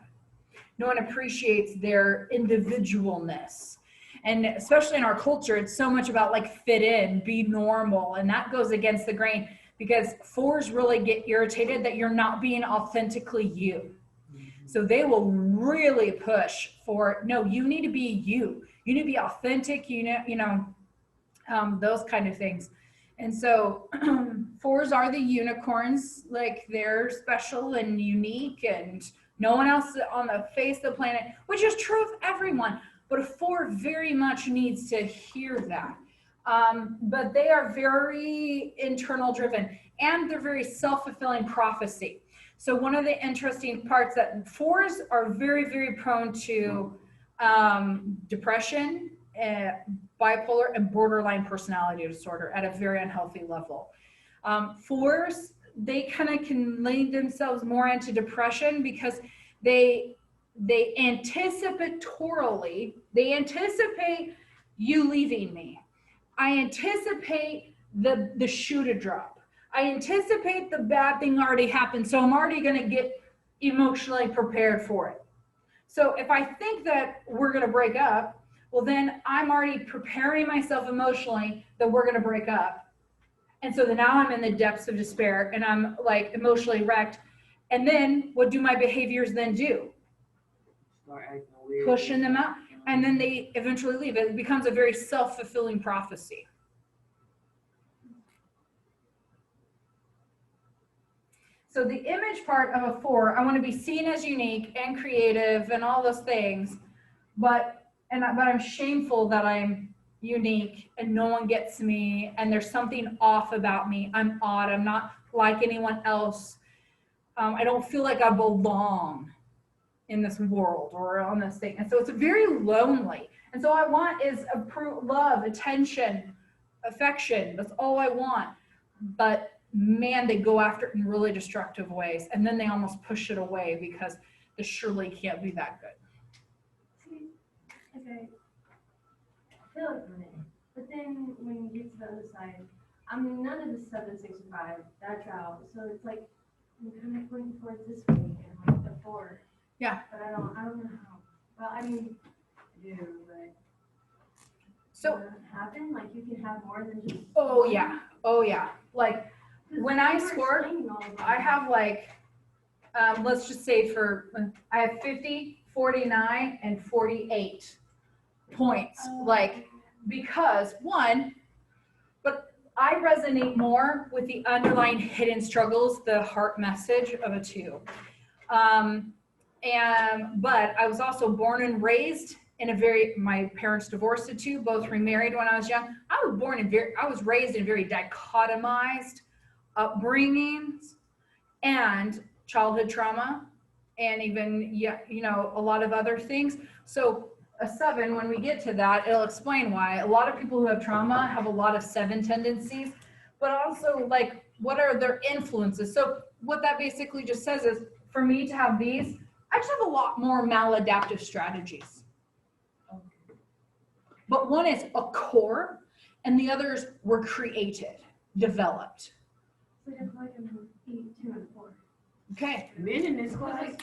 No one appreciates their individualness. And especially in our culture, it's so much about like fit in, be normal. And that goes against the grain because 4s really get irritated that you're not being authentically you. So they will really push for, no, you need to be you. You need to be authentic, those kind of things. And so 4s are the unicorns, like they're special and unique and no one else on the face of the planet, which is true of everyone. But a 4 very much needs to hear that. But they are very internal driven and they're very self-fulfilling prophecy. So one of the interesting parts that 4s are very, very prone to depression, bipolar, and borderline personality disorder at a very unhealthy level. 4s, they kind of can lead themselves more into depression because they anticipate you leaving me. I anticipate the shoe to drop. I anticipate the bad thing already happened, so I'm already going to get emotionally prepared for it. So if I think that we're going to break up, well, then I'm already preparing myself emotionally that we're going to break up. And so then now I'm in the depths of despair and I'm like emotionally wrecked. And then what do my behaviors then do? Pushing them out. And then they eventually leave. It becomes a very self-fulfilling prophecy. So the image part of a 4, I want to be seen as unique and creative and all those things, but I'm shameful that I'm unique and no one gets me and there's something off about me. I'm odd. I'm not like anyone else. I don't feel like I belong in this world or on this thing. And so it's very lonely. And so all I want is love, attention, affection. That's all I want. But man, they go after it in really destructive ways. And then they almost push it away because this surely can't be that good.
See, okay. I feel like I'm in. But then when you get to the other side, I mean, none of the 7, 6, and 5, that's out. So it's like, I'm kind of pointing towards this way and like the 4.
Yeah.
But I don't know how. Well, I mean, I do, but.
So.
Does that happen? Like you can have more than just.
Oh, yeah. Oh, yeah. Like when I scored, I have like, let's just say I have 50, 49, and 48 points. Like, because but I resonate more with the underlying hidden struggles, the heart message of a 2. But I was also born and raised in my parents divorced at 2, both remarried when I was young. I was raised in very dichotomized upbringings and childhood trauma and even, a lot of other things. So a 7, when we get to that, it'll explain why a lot of people who have trauma have a lot of 7 tendencies, but also like, what are their influences? So what that basically just says is for me to have these, I just have a lot more maladaptive strategies. But one is a core and the others were created, developed.
So I feel like I'm 8, 2, and 4.
Okay.
Men in this class,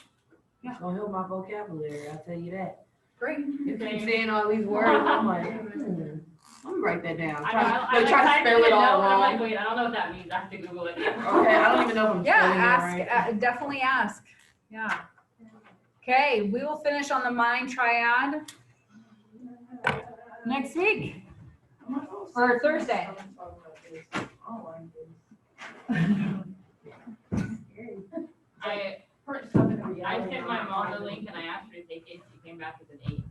Yeah.
it's gonna help my vocabulary, I'll tell you that.
Great.
You keep saying all these words, I'm like, I'm gonna write that down.
I
Try to spell it all
I'm like,
wrong.
wait, I don't know what that means. I have to Google it.
Okay, I don't even know if I'm spelling it right.
Definitely ask. Yeah. Okay, we will finish on the mind triad next week or Thursday.
I sent my mom the link and I asked her to take it. She came back with an 8.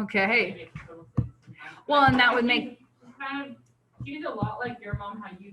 Okay.
It makes total sense.
Well, and that would make.
She's a lot like your mom, how you